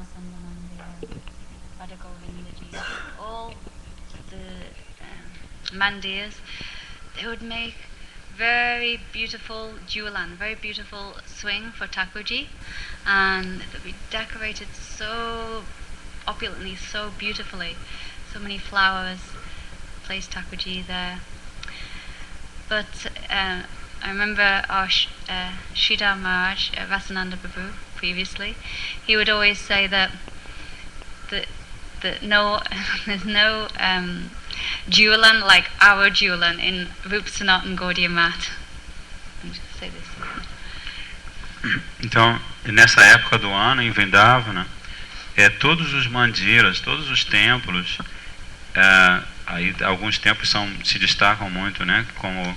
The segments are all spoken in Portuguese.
Ramasandanandira, Radha Govindaji, all the mandirs, they would make very beautiful julan, very beautiful swing for Thakurji, and it would be decorated so opulently, so beautifully, so many flowers, placed Thakurji there. But I remember our Sridhar Maharaj, Rasananda Prabhu, previously, he would always say that no, there's no Julan like our Julan in Rup Sanatan Gaudiya Math. I'll just say this. Então, nessa época do ano, em Vrindavana, todos os mandiras, todos os templos, aí alguns templos se destacam muito, né? Como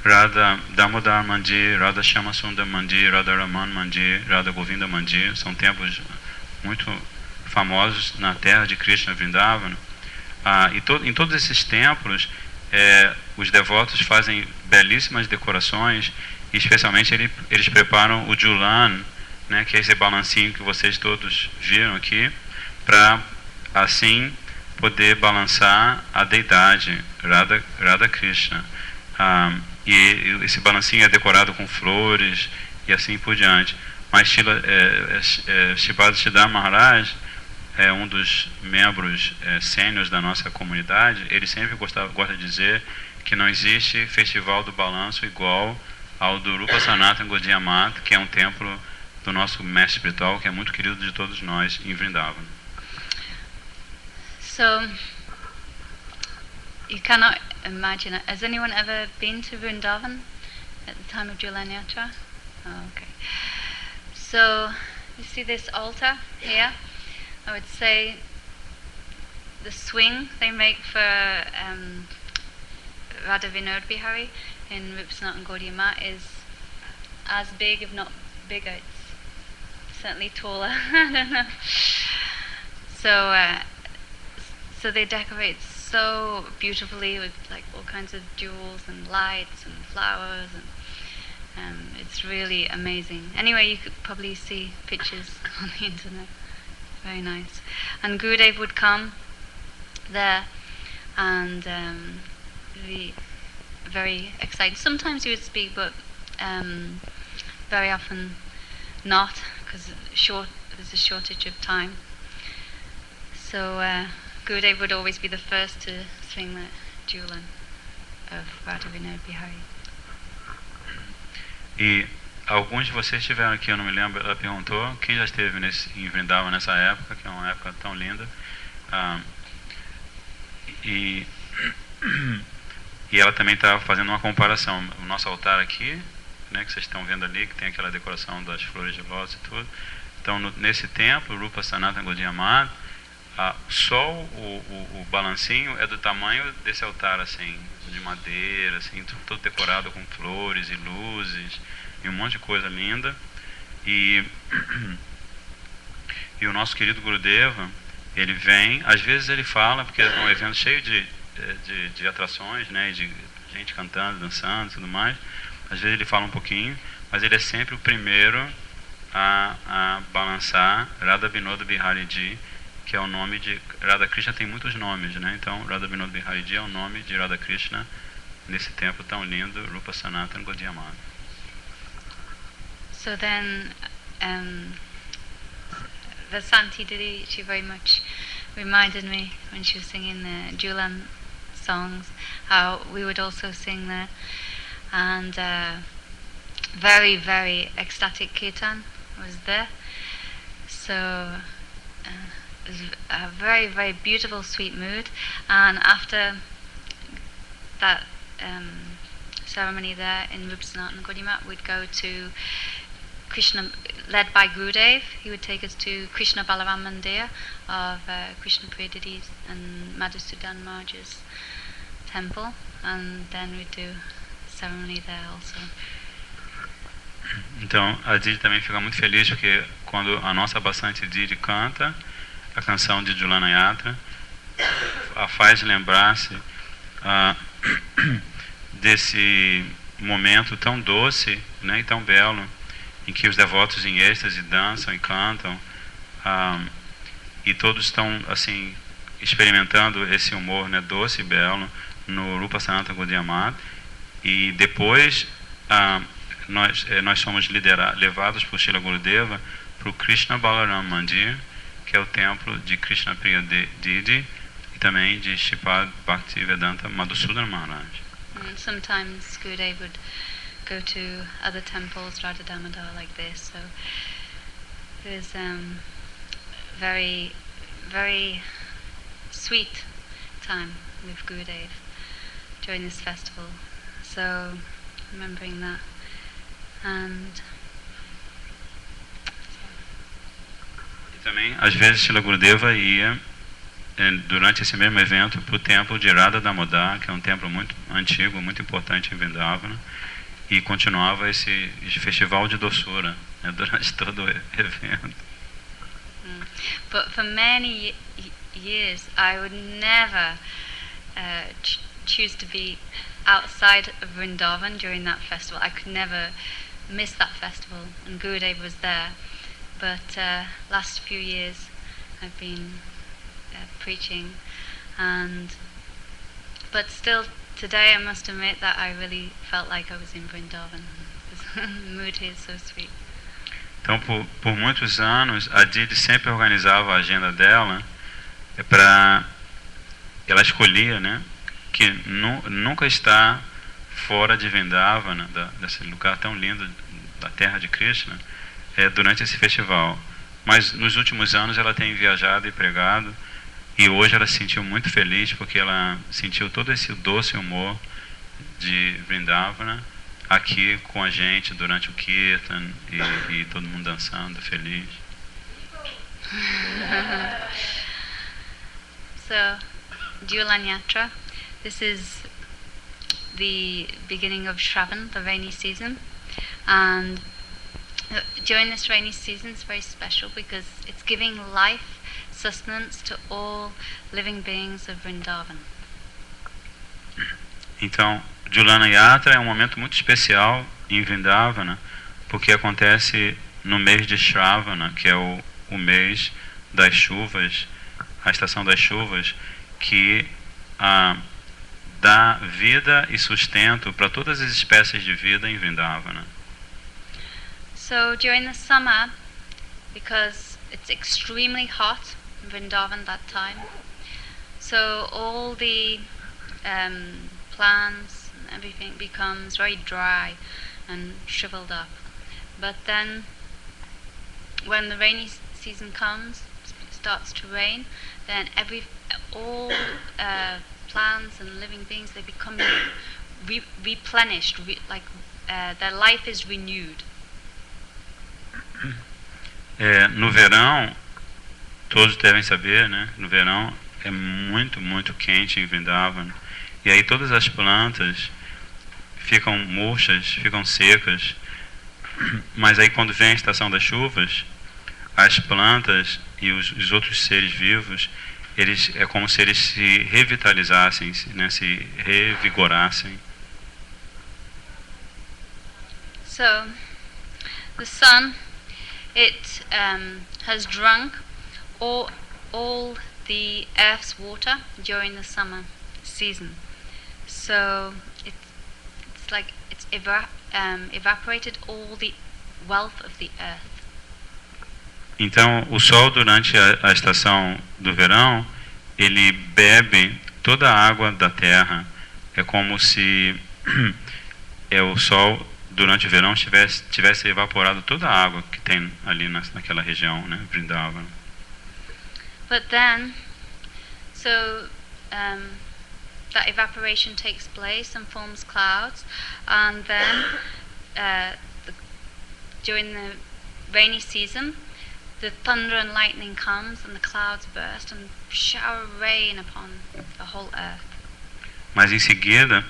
Radha Damodar Mandir, Radha Shyamasundar Mandir, Radha Raman Mandir, Radha Govinda Mandir, são templos muito famosos na terra de Krishna, Vrindavana. Em todos esses templos, os devotos fazem belíssimas decorações, e especialmente eles preparam o Julan, né, que é esse balancinho que vocês todos viram aqui, para assim poder balançar a deidade Radha Krishna. E esse balancinho é decorado com flores e assim por diante. Mas Sripad Siddhar Maharaj é um dos membros sêniores da nossa comunidade. Ele sempre gosta de dizer que não existe festival do balanço igual ao do Rupa Sanatana Gaudiya Math, que é um templo do nosso mestre espiritual, que é muito querido de todos nós em Vrindavan. So, you cannot imagine it. Has anyone ever been to Vrindavan at the time of Julan Yatra? Oh, okay. So, you see this altar here? I would say the swing they make for Radha Vinod Bihari in Rupa Sanatana Gaudiya Math is as big, if not bigger. It's certainly taller. I don't know. So they decorate so beautifully with like all kinds of jewels and lights and flowers, and it's really amazing. Anyway, you could probably see pictures on the internet. Very nice. And Gurudev would come there and be very excited. Sometimes he would speak, but very often not, because there's a shortage of time. So Gurudev would always be the first to swing the Julan of Radha Vinod Bihari. E alguns de vocês estiveram aqui, eu não me lembro, ela perguntou, quem já esteve em Vrindavan nessa época, que é uma época tão linda. E ela também estava fazendo uma comparação. O nosso altar aqui, né, que vocês estão vendo ali, que tem aquela decoração das flores de lótus e tudo. Então, nesse templo, Rupa Sanatana Gaudiya Math, só o balancinho é do tamanho desse altar, assim, de madeira, assim, todo decorado com flores e luzes e um monte de coisa linda. E o nosso querido Gurudeva, ele vem, às vezes ele fala, porque é um evento cheio de atrações, né, de gente cantando, dançando e tudo mais. Às vezes ele fala um pouquinho, mas ele é sempre o primeiro a balançar Radha Vinod Bihari Ji, que é o nome de Radha Krishna. Tem muitos nomes, né? Então Radha Vinod Bihari Ji é o nome de Radha Krishna nesse templo tão lindo, Rupa Sanatana Gaudiya Math. So then Vasanti Didi, she very much reminded me when she was singing the Julan songs how we would also sing there, and very, very ecstatic kirtan was there. So it was a very, very beautiful, sweet mood. And after that ceremony there in Rupa Sanatana Gaudiya Math, we'd go to Krishna, led by Gurudev. He would take us to Krishna Balaram Mandir of Krishna Priya and Madhusudan Maharaj's temple, and then we'd do ceremony there also. Então, a Didi também fica muito feliz porque quando a nossa Basanti Didi canta a canção de Julana Yatra, a faz lembrar-se desse momento tão doce, né, e tão belo, em que os devotos em êxtase dançam e cantam e todos estão assim experimentando esse humor, né, doce e belo no Rupa Sanatana Gaudiya Math. E depois nós somos levados por Srila Gurudeva para o Krishna Balaram Mandir, que é o templo de Krishna Priya Didi e também de Shripad Bhaktivedanta Madhusudana Maharaj. And sometimes Gurudev would go to other temples, Radha Damodar, like this. So it was very, very sweet time with Gurudev during this festival. So remembering that, and também, às vezes, Srila Gurudeva ia, durante esse mesmo evento, para o templo de Radha Damodar, que é um templo muito antigo, muito importante em Vrindavana, e continuava esse festival de doçura, né, durante todo o evento. But for many years, I would never choose to be outside of Vrindavan during that festival. I could never miss that festival, and Gurudev was there. But last few years I've been preaching, but still today I must admit that I really felt like I was in Vrindavan. The mood here is so sweet. Então, por muitos anos, a Didi sempre organizava a agenda dela ela escolhia, né, que nunca estar fora de Vrindavana, desse lugar tão lindo da terra de Krishna, durante esse festival. Mas nos últimos anos ela tem viajado e pregado, e hoje ela se sentiu muito feliz porque ela sentiu todo esse doce humor de Vrindavana aqui com a gente durante o Kirtan e todo mundo dançando, feliz. So, Julan Yatra, this is the beginning of Shravan, the rainy season, and during this rainy season it's very special because it's giving life, sustenance to all living beings of Vrindavan. Então, Julana Yatra é um momento muito especial em Vrindavana, porque acontece no mês de Shravana, que é o mês das chuvas, a estação das chuvas, que dá vida e sustento para todas as espécies de vida em Vrindavana. So during the summer, because it's extremely hot in Vrindavan that time, so all the plants and everything becomes very dry and shriveled up. But then when the rainy season comes, starts to rain, then all plants and living beings, they become replenished, their life is renewed. No verão, todos devem saber, né? No verão é muito, muito quente em Vrindavana. E aí todas as plantas ficam murchas, ficam secas. Mas aí quando vem a estação das chuvas, as plantas e os outros seres vivos, é como se eles se revitalizassem, né? Se revigorassem. So, the sun, it has drunk all the earth's water during the summer season. So it's like it's evaporated all the wealth of the earth. Então, o sol durante a estação do verão, ele bebe toda a água da terra. É como se o sol durante o verão tivesse evaporado toda a água que tem ali naquela região, né, Vrindavana. But then, so that evaporation takes place and forms clouds, and then during the rainy season, the thunder and lightning comes and the clouds burst and shower rain upon the whole earth. Mas em seguida,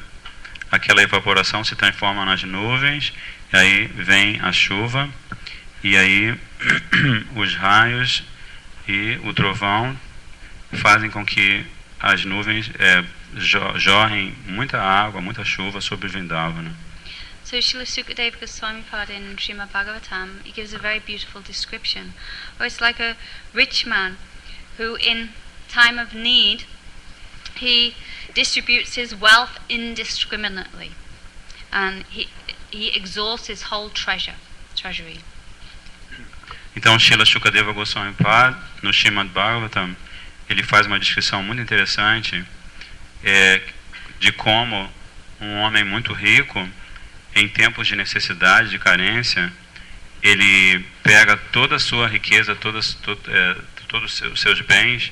aquela evaporação se transforma nas nuvens, e aí vem a chuva, e aí os raios e o trovão fazem com que as nuvens jorrem muita água, muita chuva sobre Vrindavana. So Srila Sukadeva Goswami Pad in Srimad Bhagavatam, he gives a very beautiful description. Or it's like a rich man who in time of need, he distributes his wealth indiscriminately. And he exhausts his whole treasury. Então, Srila Sukadeva Goswami Pad, no Srimad Bhagavatam, ele faz uma descrição muito interessante de como um homem muito rico, em tempos de necessidade, de carência, ele pega toda a sua riqueza, todos os seus bens,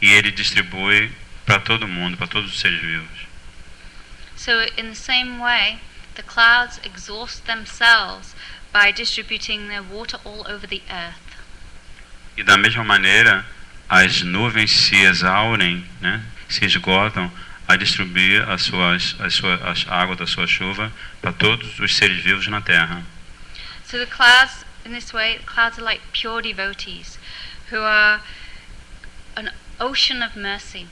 e ele distribui para todo mundo, para todos os seres vivos. So, in the same way, the clouds exhaust themselves by distributing their water all over the earth. E da mesma maneira, as nuvens se exaurem, né, se esgotam a distribuir a água da sua chuva para todos os seres vivos na terra. So the clouds, in this way, the clouds are like pure devotees who are an ocean of mercy.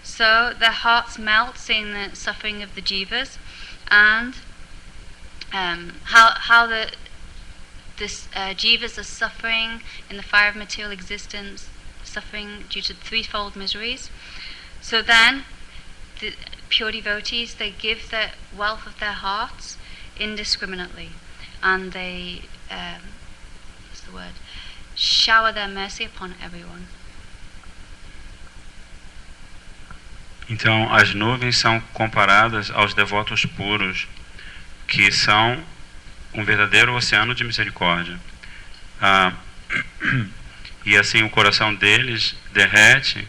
So their hearts melt seeing the suffering of the jivas, and how jivas are suffering in the fire of material existence, suffering due to threefold miseries. So then, the pure devotees, they give the wealth of their hearts indiscriminately, and they, shower their mercy upon everyone. Então, as nuvens são comparadas aos devotos puros, que são um verdadeiro oceano de misericórdia. E assim o coração deles derrete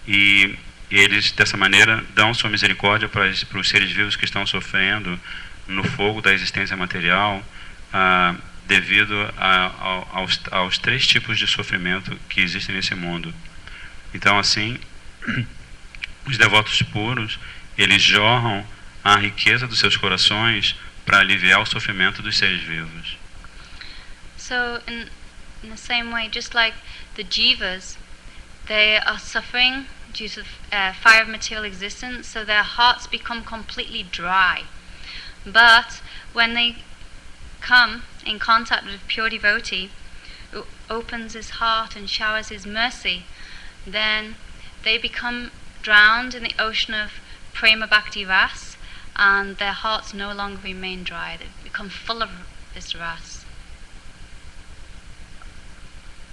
e eles, dessa maneira, dão sua misericórdia para os seres vivos que estão sofrendo no fogo da existência material, devido aos três tipos de sofrimento que existem nesse mundo. Então, assim, os devotos puros, eles jorram a riqueza dos seus corações para aliviar o sofrimento dos seres vivos. So, in the same way, just like the jivas, they are suffering due to fire of material existence, so their hearts become completely dry. But when they come in contact with a pure devotee who opens his heart and showers his mercy, then they become drowned in the ocean of prema bhakti ras, and their hearts no longer remain dry. They become full of this ras.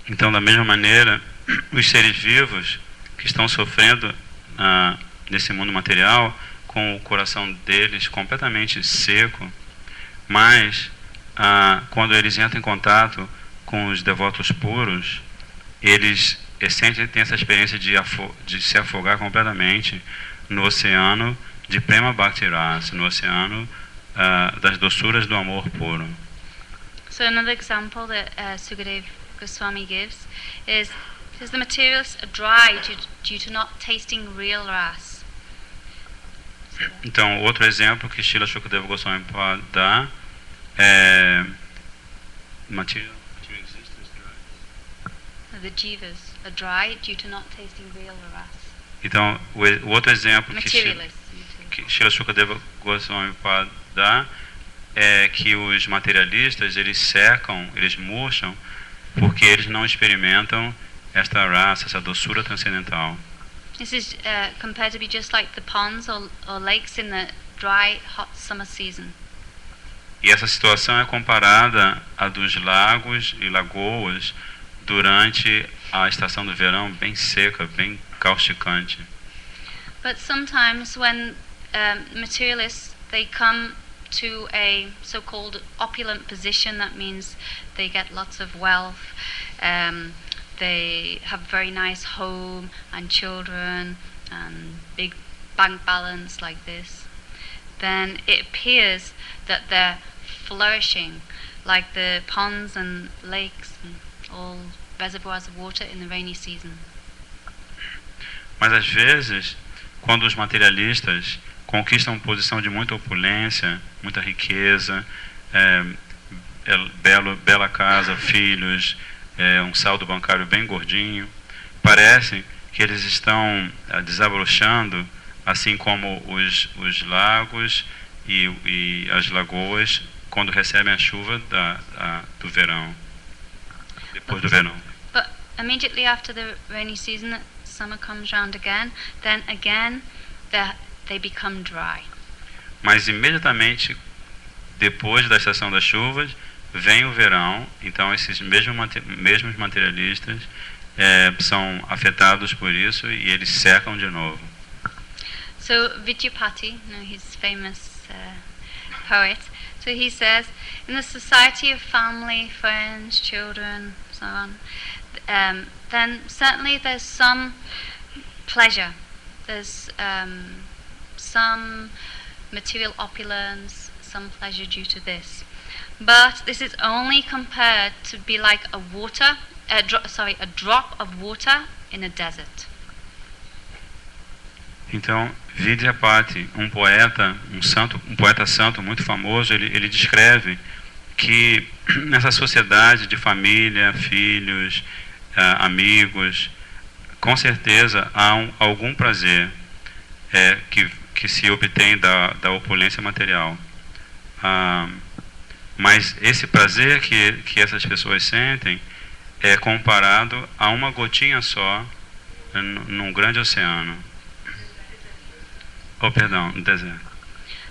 Então, da mesma maneira, os seres vivos que estão sofrendo nesse mundo material, com o coração deles completamente seco, mas quando eles entram em contato com os devotos puros, eles têm essa experiência de se afogar completamente no oceano de Prema Bhakti Rasa, no oceano das doçuras do amor puro. So another example that Sukadeva Goswami gives is the materialists are dry due to not tasting real ras. Então, outro exemplo que Srila Sukadeva Goswami dá é material existence dry. The jivas are dry due to not tasting real ras. Então, o outro exemplo que Srila Sukadeva Goswami dá é que os materialistas, eles secam, eles murcham, porque eles não experimentam esta raça, essa doçura transcendental. This is compared to be just like the ponds or lakes in the dry, hot summer season. E essa situação é comparada à dos lagos e lagoas durante a estação do verão, bem seca, bem causticante. But sometimes when materialists, they come to a so-called opulent position, that means they get lots of wealth, they have a very nice home and children and big bank balance like this, then it appears that they're flourishing like the ponds and lakes and all reservoirs of water in the rainy season. Mas às vezes, quando os materialistas conquistam posição de muita opulência, muita riqueza, bela casa, filhos, um saldo bancário bem gordinho, parece que eles estão desabrochando, assim como os lagos e as lagoas quando recebem a chuva do verão, depois do verão. But immediately after the rainy season, summer comes round again, then again they become dry. Mas imediatamente depois da estação das chuvas vem o verão, então esses mesmos materialistas são afetados por isso e eles secam de novo. So Vidyapati, he's famous poet, so he says, in the society of family, friends, children, so on, then certainly there's some pleasure, there's some material opulence, some pleasure due to this. But this is only compared to be like a drop of water in a desert. Então, Vidyapati, um poeta santo muito famoso, ele descreve que nessa sociedade de família, filhos, amigos, com certeza há algum prazer que se obtém da opulência material. Mas esse prazer que essas pessoas sentem é comparado a uma gotinha só num grande oceano. No deserto.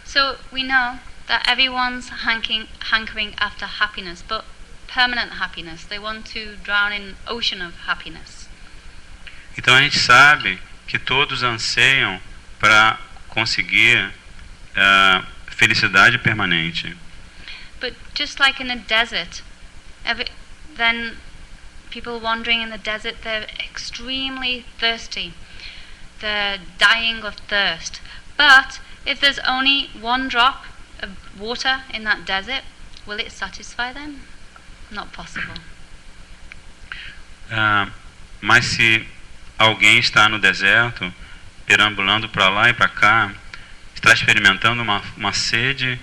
So we know that everyone's hankering after happiness, but permanent happiness. They want to drown in an ocean of happiness. Então a gente sabe que todos anseiam para conseguir felicidade permanente. But just like in a desert, then people wandering in the desert, they're extremely thirsty. They're dying of thirst. But if there's only one drop of water in that desert, will it satisfy them? Not possible. Mas se alguém está no deserto, perambulando para lá e para cá, está experimentando uma sede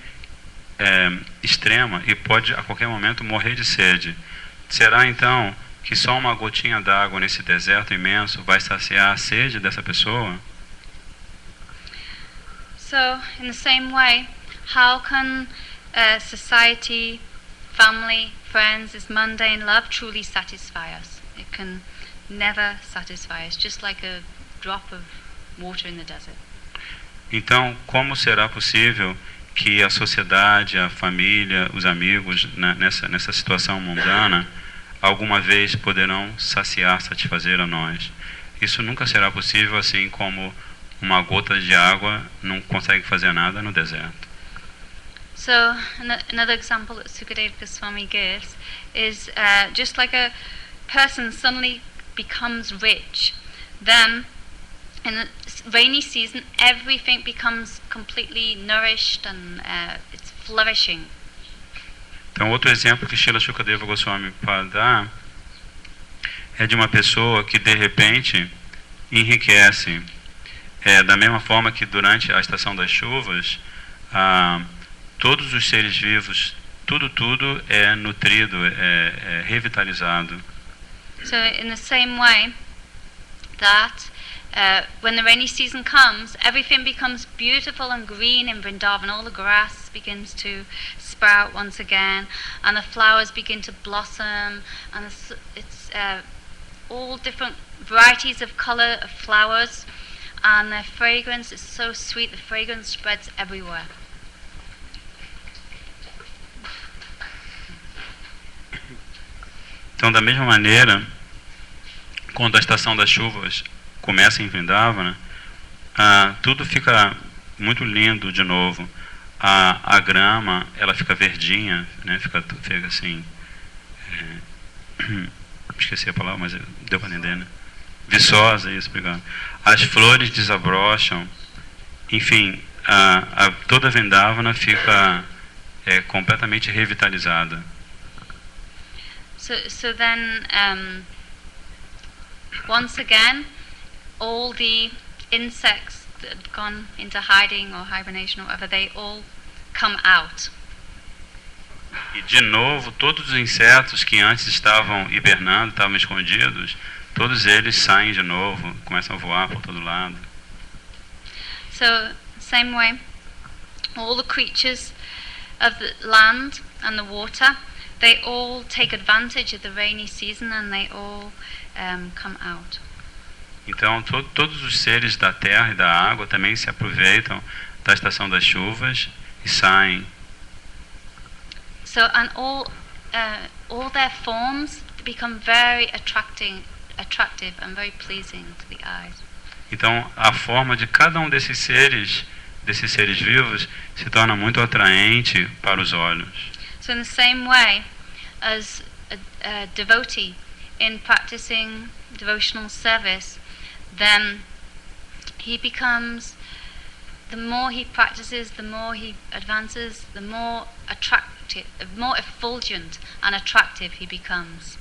extrema e pode a qualquer momento morrer de sede, será então que só uma gotinha d'água nesse deserto imenso vai saciar a sede dessa pessoa? So, in the same way, how can society, family, friends, this mundane love truly satisfy us? It can never satisfy us, just like a drop of water in the desert. Então, como será possível que a sociedade, a família, os amigos, nessa situação mundana, alguma vez poderão satisfazer a nós? Isso nunca será possível, assim como uma gota de água não consegue fazer nada no deserto. So, another example that Sukadeva Goswami gives is just like a person suddenly becomes rich, then in the rainy season everything becomes completely nourished and it's flourishing. Então, outro exemplo que Srila Sukadeva Goswami pode dar é de uma pessoa que de repente enriquece. Da mesma forma que durante a estação das chuvas, todos os seres vivos, tudo é nutrido, é revitalizado. So in the same way that when the rainy season comes, everything becomes beautiful and green in Vrindavan. All the grass begins to sprout once again, and the flowers begin to blossom, and it's all different varieties of color of flowers. And the fragrance is so sweet, the fragrance spreads everywhere. Então, da mesma maneira, quando a estação das chuvas começa em Vrindavana, tudo fica muito lindo de novo. A grama, ela fica verdinha, né? Fica assim... esqueci a palavra, mas deu para entender, né? Viçosa, isso, obrigado. As flores desabrocham, enfim, toda a Vrindavana fica completamente revitalizada. So then, once again, all the insects that had gone into hiding or hibernation or whatever, they all come out. E de novo, todos os insetos que antes estavam hibernando, estavam escondidos, todos eles saem de novo, começam a voar por todo lado. So, same way, all the creatures of the land and the water, they all take advantage of the rainy season and they all come out. Então todos os seres da terra e da água também se aproveitam da estação das chuvas e saem. So and all their forms become very attractive and very pleasing to the eyes. Então a forma de cada um desses seres vivos se torna muito atraente para os olhos. So in the same way as a devotee in practicing devotional service, then he becomes, the more he practices, the more he advances, the more attractive, more effulgent and attractive he becomes.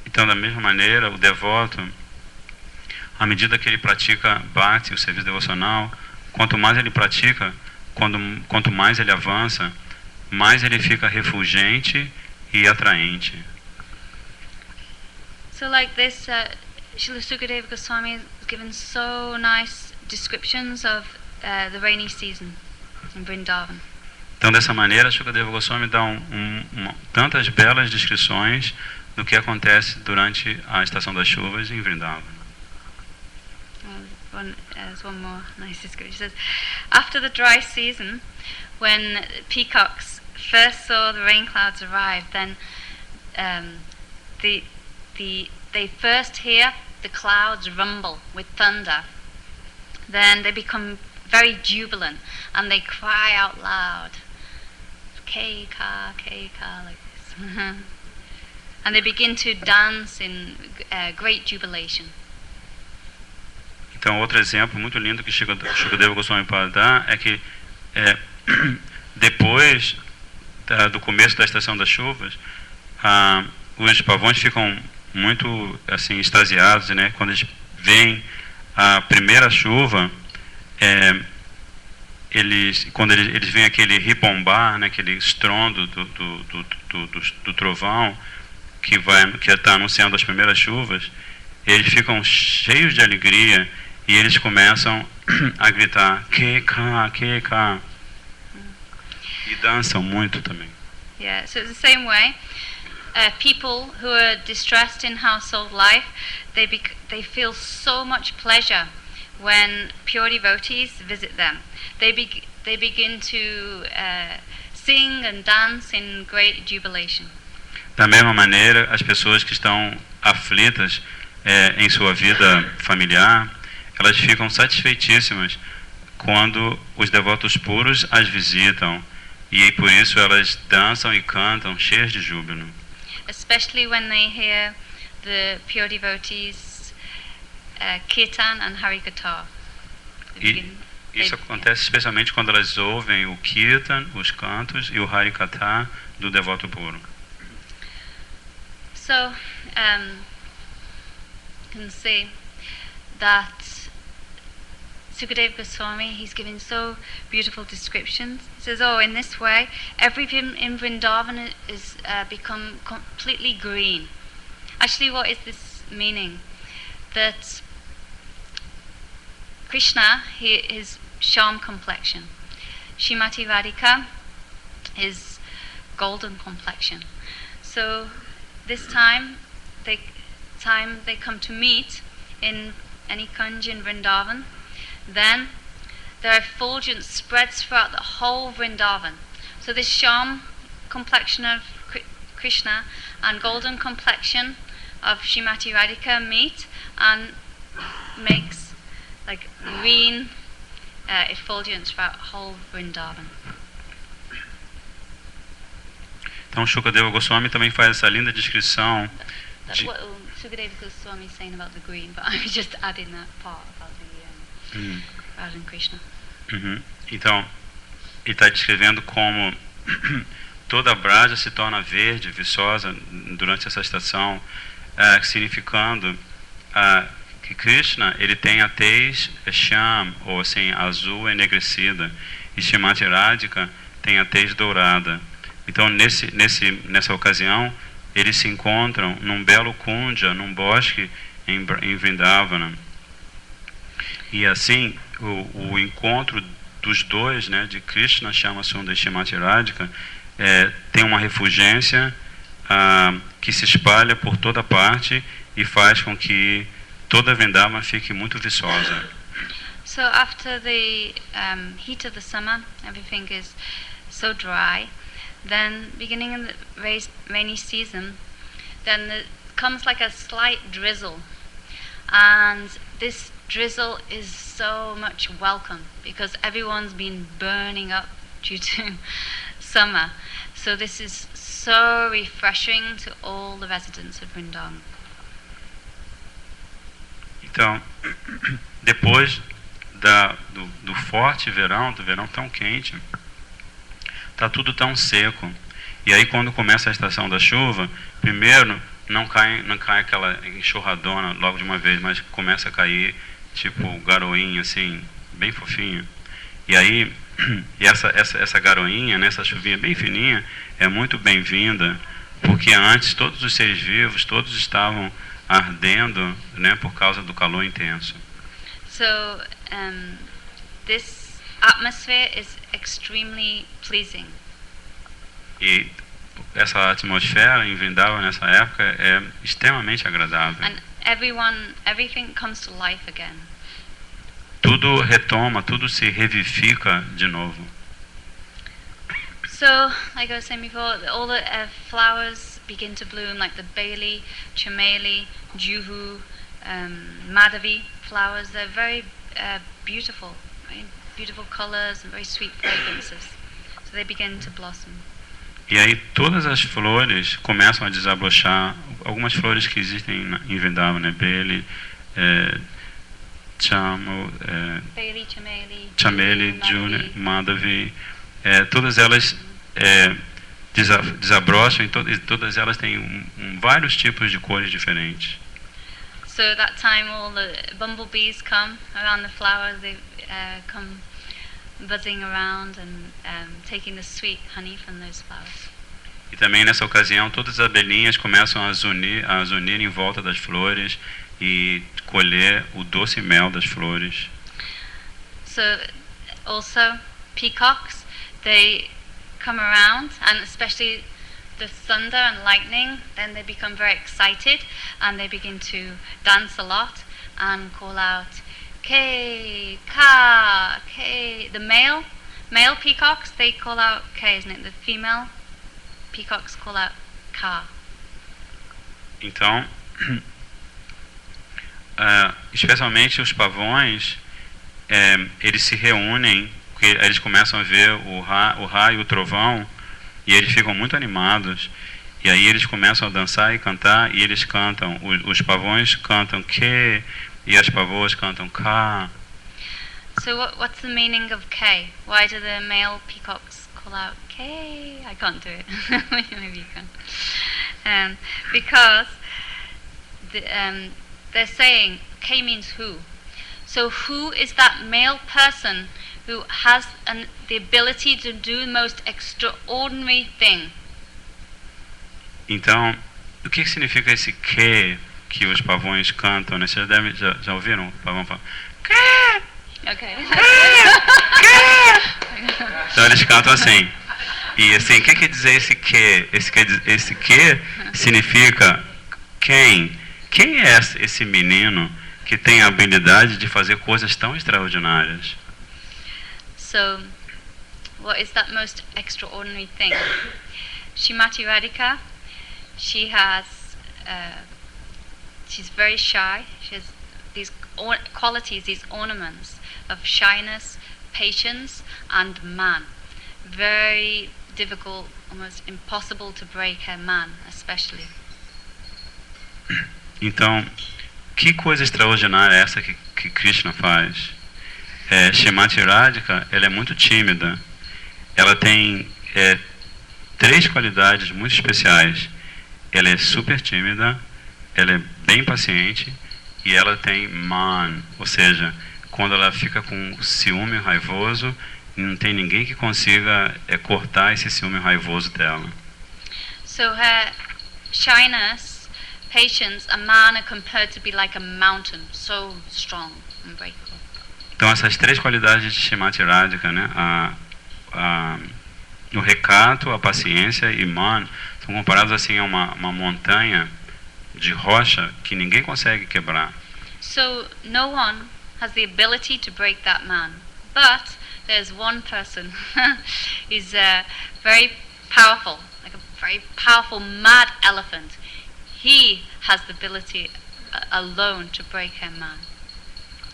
Então, da mesma maneira, o devoto, à medida que ele pratica bhakti, o serviço devocional, quanto mais ele pratica, quanto mais ele avança, mais ele fica refulgente e atraente. So like this, Srila Sukadeva Goswami has given so nice descriptions of the rainy season in Vrindavan. Então, dessa maneira, Sukadeva Goswami dá tantas belas descrições do que acontece durante a estação das chuvas em Vrindavan. There's one more nice description. It says, after the dry season, when peacocks first saw the rain clouds arrive, then they first hear the clouds rumble with thunder. Then they become very jubilant and they cry out loud, K-ka, K-ka, like this. And they begin to dance in great jubilation. Então, outro exemplo muito lindo que Shukadeva Goswami dá é que depois do começo da estação das chuvas, os pavões ficam muito assim extasiados, né? Quando eles veem a primeira chuva, quando eles veem aquele ripombar, né? Aquele estrondo do trovão que está anunciando as primeiras chuvas, eles ficam cheios de alegria e eles começam a gritar Keka, Keka, e dançam muito também. Yeah, so it's the same way. People who are distressed in household life, they feel so much pleasure when pure devotees visit them. They begin to sing and dance in great jubilation. Da mesma maneira, as pessoas que estão aflitas em sua vida familiar, elas ficam satisfeitíssimas quando os devotos puros as visitam, e por isso elas dançam e cantam cheias de júbilo. Especially when they hear the pure devotees kirtan and harikatha. Isso acontece especialmente quando elas ouvem o kirtan, os cantos e o harikatha do devoto puro. So, you can see that Sukadeva Goswami, he's giving so beautiful descriptions. He says, in this way, everything in Vrindavan is become completely green. Actually, what is this meaning? That Krishna, his Shyam complexion. Shrimati Radhika is golden complexion. So this time they come to meet in any kunj in Vrindavan, then their effulgence spreads throughout the whole Vrindavan. So this Shyam complexion of Krishna and golden complexion of Shrimati Radhika meet and makes like green effulgence throughout the whole Vrindavan. Então Shukadeva Goswami também faz essa linda descrição. That's what Sukadeva Goswami is saying about the green, but I was just adding that part about the Radha and Krishna. Então, ele está descrevendo como toda a Braja se torna verde, viçosa durante essa estação, significando que Krishna ele tem a tez shyam, ou assim, azul enegrecida, e Shrimati Radhika tem a tez dourada. Então, nessa ocasião, eles se encontram num belo kunja, num bosque em Vrindavana. E assim, o encontro dos dois, né, de Krishna, Shyamasundar e Shrimati Radhika, tem uma refulgência que se espalha por toda parte e faz com que toda Vrindavan fique muito viçosa. So after the heat of the summer, everything is so dry. Then beginning in the rainy season, then there comes like a slight drizzle. And this drizzle is so much welcome because everyone's been burning up due to summer. So this is so refreshing to all the residents of Vrindavan. Então, depois do forte verão, do verão tão quente, está tudo tão seco. E aí quando começa a estação da chuva, primeiro não cai aquela enxurradona logo de uma vez, mas começa a cair tipo garoinha assim, bem fofinho. E aí essa garoinha, né, essa chuvinha bem fininha, é muito bem-vinda, porque antes todos os seres vivos, todos estavam ardendo, né, por causa do calor intenso. So this atmosphere is extremely pleasing. E essa atmosfera em Vrindavan nessa época é extremamente agradável. And everything comes to life again. Tudo retoma, tudo se revivifica de novo. So, like I was saying before, all the flowers begin to bloom, like the Bailey, Chameli, Juhu, Madhavi flowers. They're very beautiful, very beautiful colors and very sweet fragrances. So they begin to blossom. E aí todas as flores começam a desabrochar. Algumas flores que existem em Vrindavan, né? Bailey, Bailey, Chameli, Juhu, Madhavi, todas elas desabrocham e todas elas têm vários tipos de cores diferentes. So at that time all the bumblebees come around the flowers, they come buzzing around and taking the sweet honey from those flowers. E também nessa ocasião todas as abelhinhas começam a zunir em volta das flores e colher o doce mel das flores. So also peacocks, they come around, and especially the thunder and lightning, then they become very excited and they begin to dance a lot and call out K, Ka, K. The male peacocks, they call out K, isn't it? The female peacocks call out Ka. Então, especialmente os pavões, eles se reúnem, porque eles começam a ver o raio, o trovão, e eles ficam muito animados. E aí eles começam a dançar e cantar, e eles cantam, os pavões cantam que, e as pavoas cantam Ka. So what's the meaning of K? Why do the male peacocks call out K? I can't do it. Maybe you can. Because they're saying K means who. So who is that male person who has the ability to do the most extraordinary thing? Então, o que significa esse que os pavões cantam, né? Vocês já ouviram o pavão falar? Okay. Então eles cantam assim. E assim, o que quer dizer esse que? Esse que significa quem? Quem é esse menino que tem a habilidade de fazer coisas tão extraordinárias? So, what is that most extraordinary thing? Shrimati Radhika, she has, she's very shy. She has these qualities, these ornaments of shyness, patience, and man. Very difficult, almost impossible to break her man, especially. Então, que coisa extraordinária é essa que Krishna faz? Shrimati Radhika, ela é muito tímida. Ela tem 3 qualidades muito especiais. Ela é super tímida, ela é bem paciente e ela tem man, ou seja, quando ela fica com ciúme raivoso, não tem ninguém que consiga cortar esse ciúme raivoso dela. So her shyness, patience, and man are compared to be like a mountain, so strong, unbreakable. Então essas três qualidades de Shrimati Radhika, né, o recato, a paciência e man, são comparados assim a uma montanha de rocha que ninguém consegue quebrar. So no one has the ability to break that man, but there's one person who's very powerful, like a very powerful mad elephant. He has the ability alone to break a man.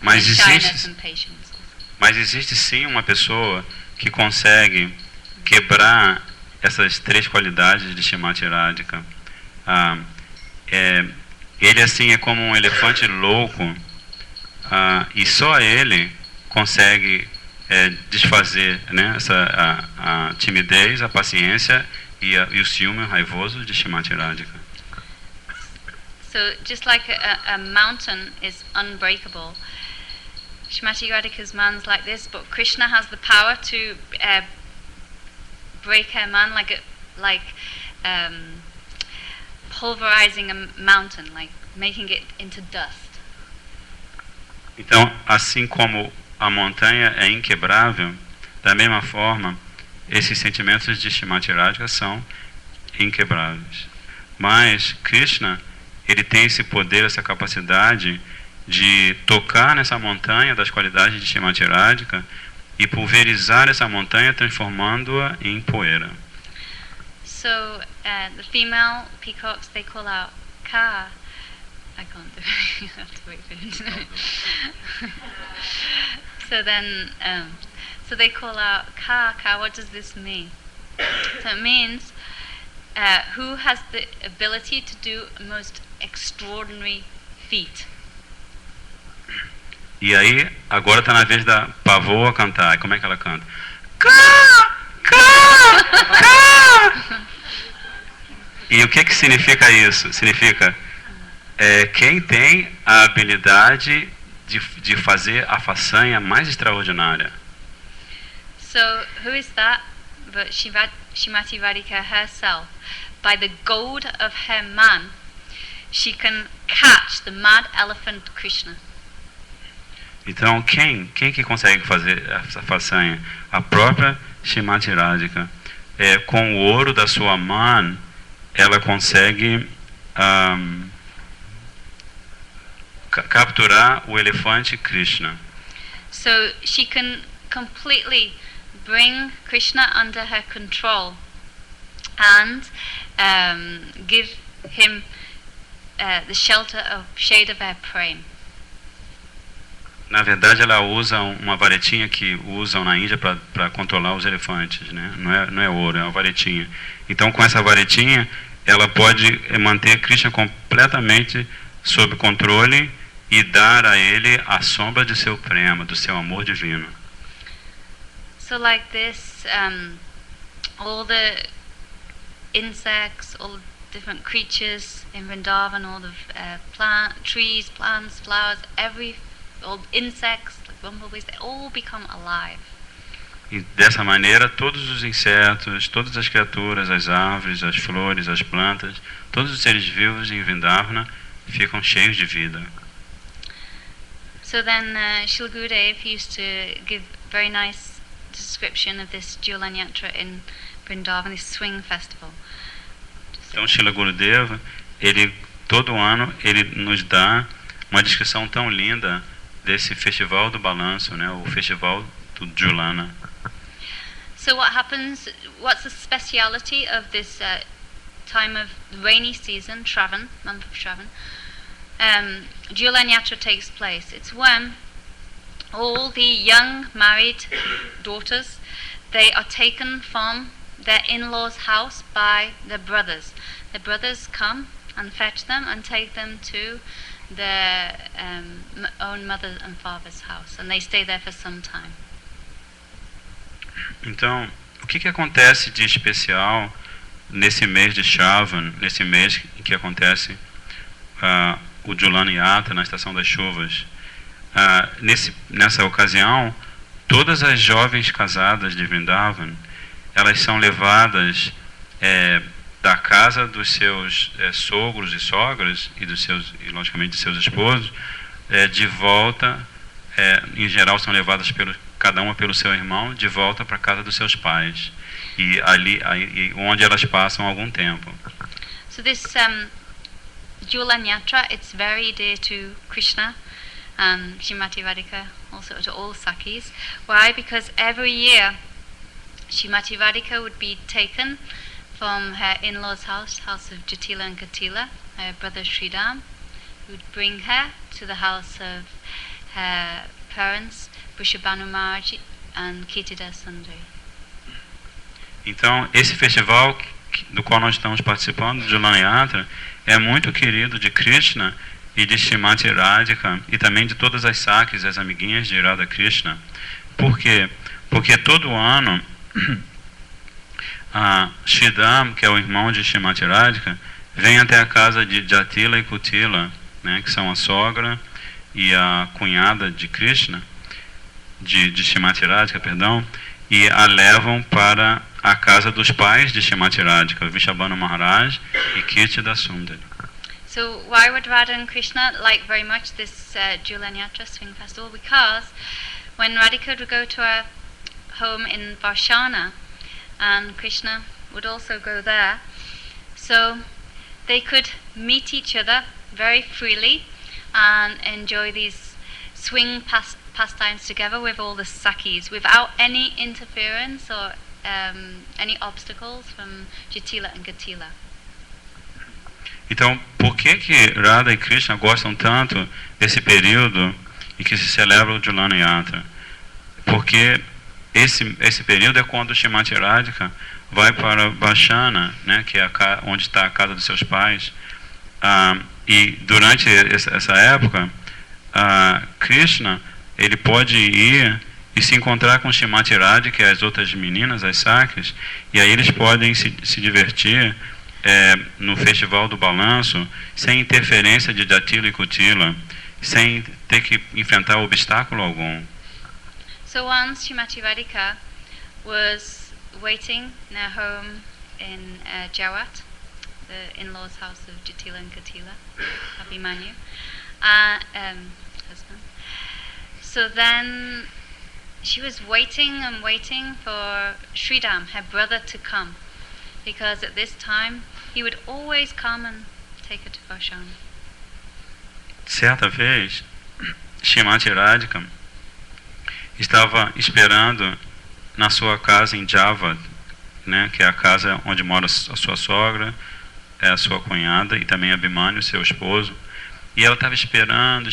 Mas Shyness and patience. Mas existe sim uma pessoa que consegue quebrar essas três qualidades de Shrimati Radhika. Ele assim é como um elefante louco, e só ele consegue desfazer, né, a timidez, a paciência e o ciúme raivoso de Shrimati Radhika. So just like a mountain is unbreakable, Shrimati Radhika's man's like this, but Krishna has the power to break her man like pulverizing a mountain, like making it into dust. Então, assim como a montanha é inquebrável, da mesma forma, esses sentimentos de Shrimati Radhika são inquebráveis. Mas Krishna, ele tem esse poder, essa capacidade de tocar nessa montanha das qualidades de Shrimati Radhika e pulverizar essa montanha, transformando-a em poeira. So the female peacocks, they call out ka. I can't do it. You have to wait for it. So then, so they call out ka. What does this mean? So it means who has the ability to do a most extraordinary feat. E aí, agora está na vez da pavoa cantar. E como é que ela canta? Cá! Cá! Cá! E o que significa isso? Significa quem tem a habilidade de fazer a façanha mais extraordinária. So, who is that? But Shrimati Radhika herself. By the goad of her man, she can catch the mad elephant Krishna. Então, quem que consegue fazer essa façanha? A própria Shrimati Radhika. Com o ouro da sua man, ela consegue capturar o elefante Krishna. So she can completely bring Krishna under her control and give him the shelter of shade of her praying. Na verdade, ela usa uma varetinha que usam na Índia para controlar os elefantes, né? Não é ouro, é uma varetinha. Então, com essa varetinha, ela pode manter Krishna completamente sob controle e dar a ele a sombra de seu prema, do seu amor divino. So like this, all the insects, all the different creatures in Vrindavan, all the trees, plants, flowers, all insects, like bumblebees, they all become alive. E dessa maneira, todos os insetos, todas as criaturas, as árvores, as flores, as plantas, todos os seres vivos em Vrindavana ficam cheios de vida. So then Srila Gurudev used to give very nice description of this Julan Yatra in Vrindavan, this swing festival. Então, Srila Gurudeva, todo ano, ele nos dá uma descrição tão linda desse festival do balanço, né, o festival do Julana. So what happens, what's the speciality of this time of rainy season, Shravan, month of Shravan? Julan Yatra takes place. It's when all the young married daughters, they are taken from their in-laws' house by their brothers. The brothers come and fetch them and take them to their own mother and father's house, and they stay there for some time. Então, o que acontece de especial nesse mês de Shravan, nesse mês em que acontece o Julana Yatra, na estação das chuvas? Nessa ocasião, todas as jovens casadas de Vrindavan, elas são levadas da casa dos seus sogros e sogras e logicamente de seus esposos, de volta em geral são levadas cada uma pelo seu irmão de volta para a casa dos seus pais, e onde elas passam algum tempo. So this Julan Yatra, it's very dear to Krishna and Srimati Radhika, also to all Sakis. Why? Because every year Srimati Radhika would be taken from her in-laws' house of Jatila and Katila, her brother Sridham. He would bring her to the house of her parents, Vrishabhanu Maharaj and Kirtida Sundari. Então, esse festival do qual nós estamos participando, de Julan Yatra, é muito querido de Krishna e de Srimati Radhika, e também de todas as Sakis, as amiguinhas de Radha Krishna. Por quê? Porque todo ano Sridham, que é o irmão de Srimati Radhika, vem até a casa de Jatila e Kutila, né, que são a sogra e a cunhada de Krishna, de Srimati Radhika, perdão, e a levam para a casa dos pais de Srimati Radhika, Vrishabhanu Maharaj e Kirtida Sundari. So why would Radha and Krishna like very much this Julan Yatra swing festival? Because when Radhika would go to her home in Varshana, and Krishna would also go there, so they could meet each other very freely and enjoy these swing pastimes together with all the Sakis without any interference or any obstacles from Jatila and Katila. Então, por que Radha e Krishna gostam tanto desse período em que se celebra o Julan Yatra? Porque esse período é quando Srimati Radhika vai para Varshana, né, que é onde está a casa dos seus pais, e durante essa época, Krishna ele pode ir e se encontrar com Srimati Radhika e as outras meninas, as Sakis, e aí eles podem se divertir no Festival do Balanço, sem interferência de Jatila e Kutila, sem ter que enfrentar obstáculo algum. So once Srimati Radhika was waiting in her home in Jawat, the in-laws' house of Jatila and Katila, Abhimanyu, husband. So then she was waiting and waiting for Sridham, her brother, to come, because at this time he would always come and take her to Varshana. Certa vez, Srimati Radhika estava esperando na sua casa em Javad, né, que é a casa onde mora a sua sogra, a sua cunhada e também Abhimanyu, seu esposo. E ela estava esperando,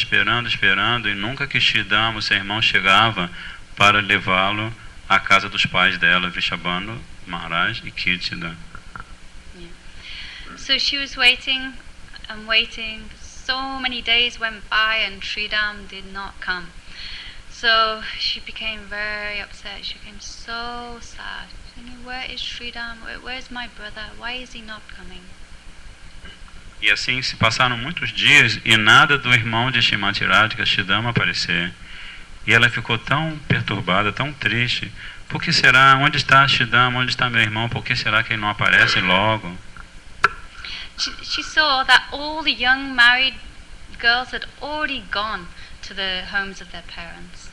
e nunca que Sridham, seu irmão, chegava para levá-lo à casa dos pais dela, Vrishabhanu Maharaj e Kirtida. Yeah. So she was waiting and waiting. So many days went by and Sridham did not come. So she became very upset. She became so sad. Thinking, where is Sridham? Where's my brother? Why is he not coming? E assim se passaram muitos dias e nada do irmão de Srimati Radhika, Sridham, aparecer. E ela ficou tão perturbada, tão triste. Por que será? Onde está Sridham? Onde está meu irmão? Por que será que ele não aparece logo? She saw that all the young married girls had already gone to the homes of their parents.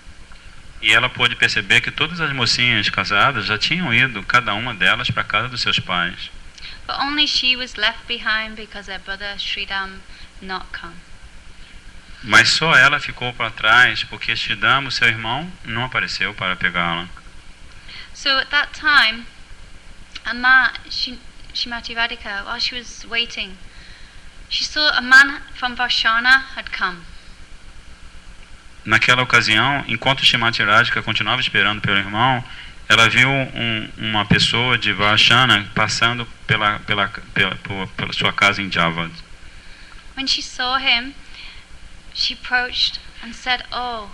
E ela pôde perceber que todas as mocinhas casadas já tinham ido, cada uma delas, para a casa dos seus pais. But only she was left behind because her brother Sridham not come. Mas só ela ficou para trás porque Sridham, seu irmão, não apareceu para pegá-la. So at that time, Srimati Radhika, while she was waiting, she saw a man from Varshana had come. Naquela ocasião, enquanto Srimati Radhika continuava esperando pelo irmão, ela viu uma pessoa de Varshana passando pela sua casa em Javad. When she saw him, she approached and said, "Oh,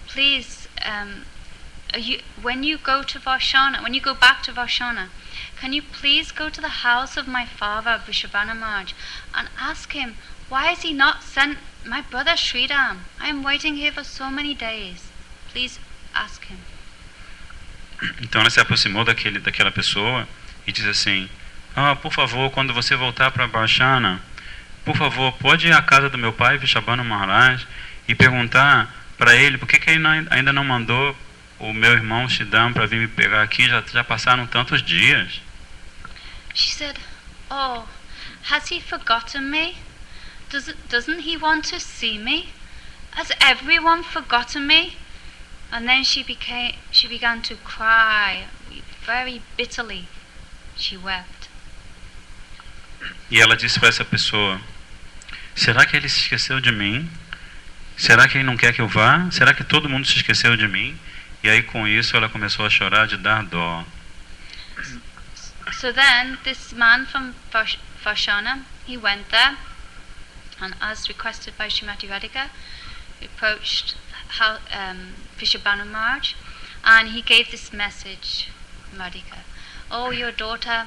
please, when you go back to Varshana, can you please go to the house of my father, Vrishabhanu Maharaj, and ask him, why has he not sent my brother Sridham? I am waiting here for so many days. Please ask him." Então ela se aproximou daquela pessoa e disse assim: por favor, quando você voltar para Varshana, por favor, pode ir à casa do meu pai, Vrishabhanu Maharaj, e perguntar para ele, por que ele ainda não mandou o meu irmão Shidam para vir me pegar aqui? Já passaram tantos dias. She said, "Oh, has he forgotten me? Doesn't he want to see me? Has everyone forgotten me?" And then she began to cry very bitterly. She wept. E ela disse para essa pessoa: será que ele se esqueceu de mim? Será que ele não quer que eu vá? Será que todo mundo se esqueceu de mim? E aí com isso ela começou a chorar de dar dó. So then this man from Varshana, he went there, and as requested by Srimati Radhika, approached Vrishabhanu Maharaj, and he gave this message, Radhika. "Oh, your daughter,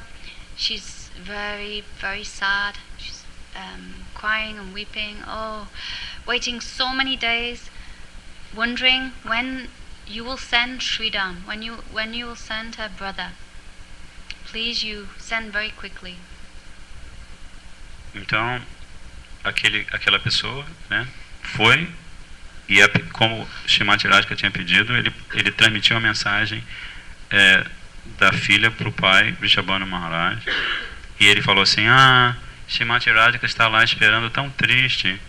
she's very, very sad. She's crying and weeping. Oh, waiting so many days, wondering when you will send Sridham, when you will send her brother. Please, you send very quickly." Então, aquela pessoa, né, foi e como Srimati Radhika tinha pedido, ele transmitiu a mensagem da filha para o pai, Vrishabhanu Maharaj, e ele falou assim: Srimati Radhika está lá esperando tão triste,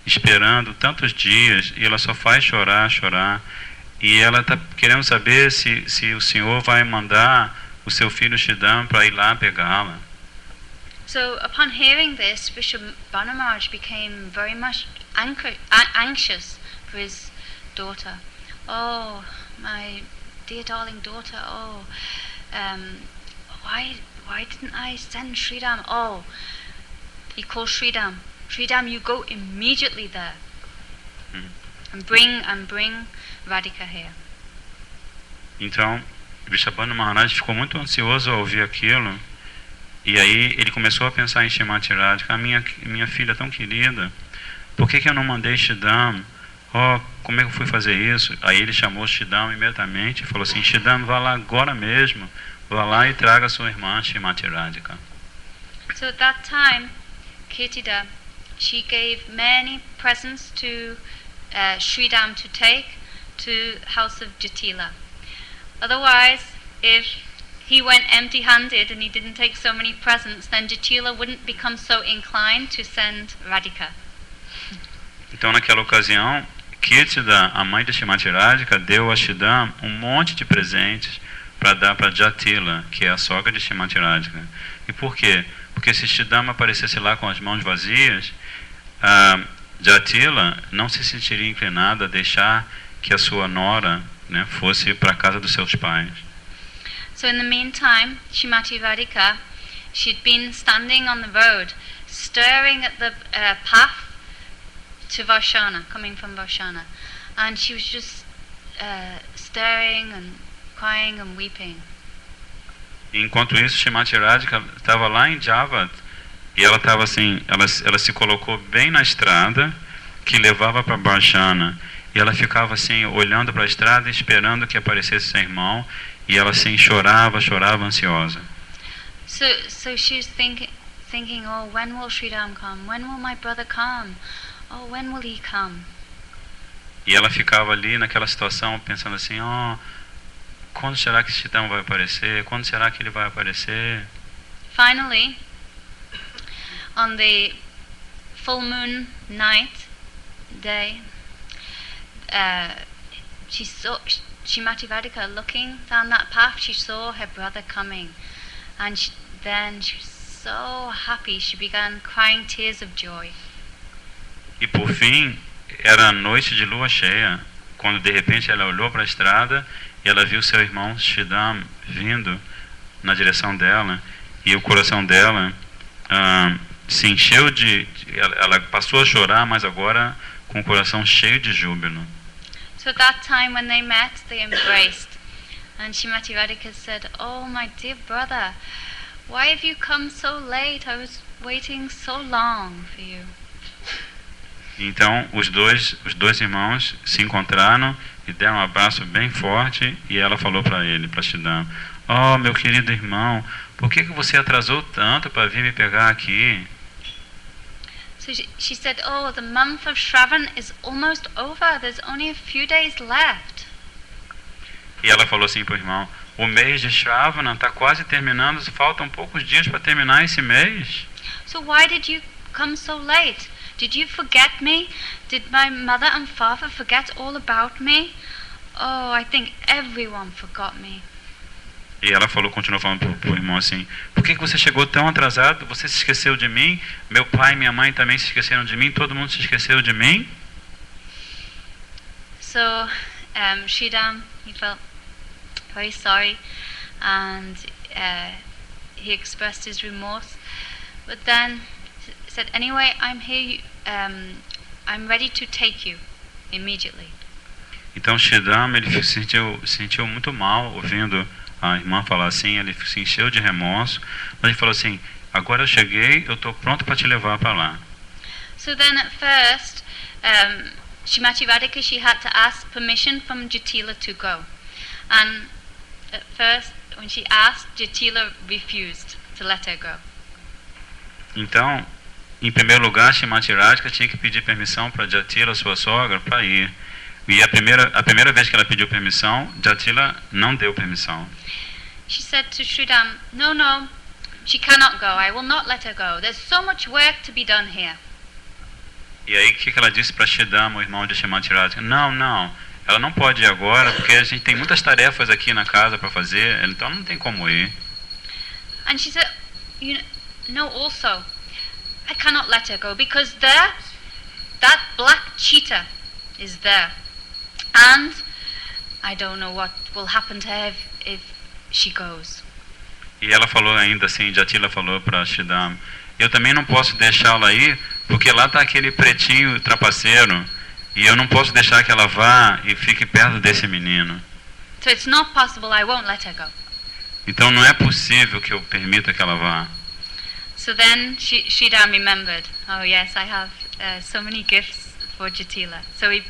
esperando tantos dias, e ela só faz chorar, e ela está querendo saber se o senhor vai mandar o seu filho Shidam para ir lá pegá-la. So upon hearing this, Vrishabhanu Maharaj became very much anxious for his daughter. "Oh, my dear darling daughter, oh, why didn't I send Sridham? Oh," he called Sridham. "Sridham, you go immediately there and bring Radhika here." Então, Vrishabhanu Maharaj ficou muito ansioso ao ouvir aquilo, e aí ele começou a pensar em Srimati Radhika: minha filha tão querida, por que eu não mandei Shidam? Oh, como é que eu fui fazer isso? Aí ele chamou Shidam imediatamente e falou assim: Shidam, vá lá agora mesmo, vá lá e traga sua irmã Srimati Radhika. So at that time, Kirtida, she gave many presents to Sridham to take to house of Jatila. Otherwise, if he went empty-handed and he didn't take so many presents, then Jatila wouldn't become so inclined to send Radhika. Então, naquela ocasião, Kirtida, a mãe de Srimati Radhika, deu a Shidam um monte de presentes para dar para Jatila, que é a sogra de Srimati Radhika. E por quê? Porque se Shidam aparecesse lá com as mãos vazias, Jatila não se sentiria inclinada a deixar que a sua nora, né, fosse para a casa dos seus pais. So in the meantime, Srimati Radhika, she'd been standing on the road, staring at the path to Varshana, coming from Varshana, and she was just staring and crying and weeping. Enquanto isso, Srimati Radhika estava lá em Javad, e ela estava assim, ela se colocou bem na estrada que levava para Varshana, e ela ficava assim olhando para a estrada, esperando que aparecesse seu irmão, e ela assim chorava ansiosa. So she's thinking, oh, when will Sridham come? When will my brother come? Oh, when will he come? E ela ficava ali naquela situação pensando assim: quando será que Shidam vai aparecer? Quando será que ele vai aparecer? Finally, on the full moon night day, she saw Srimati Radhika looking down that path. She saw her brother coming, and then she was so happy. She began crying tears of joy. E por fim, era a noite de lua cheia, quando de repente ela olhou para a estrada e ela viu seu irmão Shidam vindo na direção dela, e o coração dela se encheu ela passou a chorar, mas agora com o coração cheio de júbilo. So at that time when they met, they embraced, and Srimati Radhika said, "Oh, my dear brother, why have you come so late? I was waiting so long for you." Então os dois irmãos se encontraram e deram um abraço bem forte, e ela falou para ele, para Shidam: "Oh, meu querido irmão, por que você atrasou tanto para vir me pegar aqui?" So she said, "Oh, the month of Shravan is almost over. There's only a few days left." E ela falou assim para o irmão: o mês de Shravana está quase terminando, faltam poucos dias para terminar esse mês. So why did you come so late? Did you forget me? Did my mother and father forget all about me? Oh, I think everyone forgot me. E ela continuou falando pro irmão assim: por que você chegou tão atrasado? Você se esqueceu de mim? Meu pai e minha mãe também se esqueceram de mim? Todo mundo se esqueceu de mim? So Sridham, he felt very sorry, and he expressed his remorse. But then said, "Anyway, I'm here. I'm ready to take you immediately." Então Sridham, ele sentiu muito mal ouvindo a irmã falar assim. Ele se encheu de remorso, mas ele falou assim: agora eu cheguei, eu estou pronto para te levar para lá. So then at first, Shrimati Radhika, she had to ask permission from Jatila to go. And at first, when she asked, Jatila refused to let her go. Então, em primeiro lugar, Shrimati Radhika tinha que pedir permissão para Jatila, sua sogra, para ir. E a primeira vez que ela pediu permissão, Jatila não deu permissão. She said to Sridham, no, she cannot go. I will not let her go. There's so much work to be done here. E aí, o que ela disse para Sridham, o irmão de Shrimati Radhika? Não, ela não pode ir agora, porque a gente tem muitas tarefas aqui na casa para fazer, então não tem como ir. And she said, also, I cannot let her go, because that black cheetah is there. And I don't know what will happen to her if she goes. E ela falou ainda assim, Jatila falou para Sridham: eu também não posso deixá-la ir, porque lá está aquele pretinho trapaceiro, e eu não posso deixar que ela vá e fique perto desse menino. So it's not possible. I won't let her go. Então não é possível que eu permita que ela vá. So then Sridham remembered, oh yes, I have so many gifts for Jatila. So he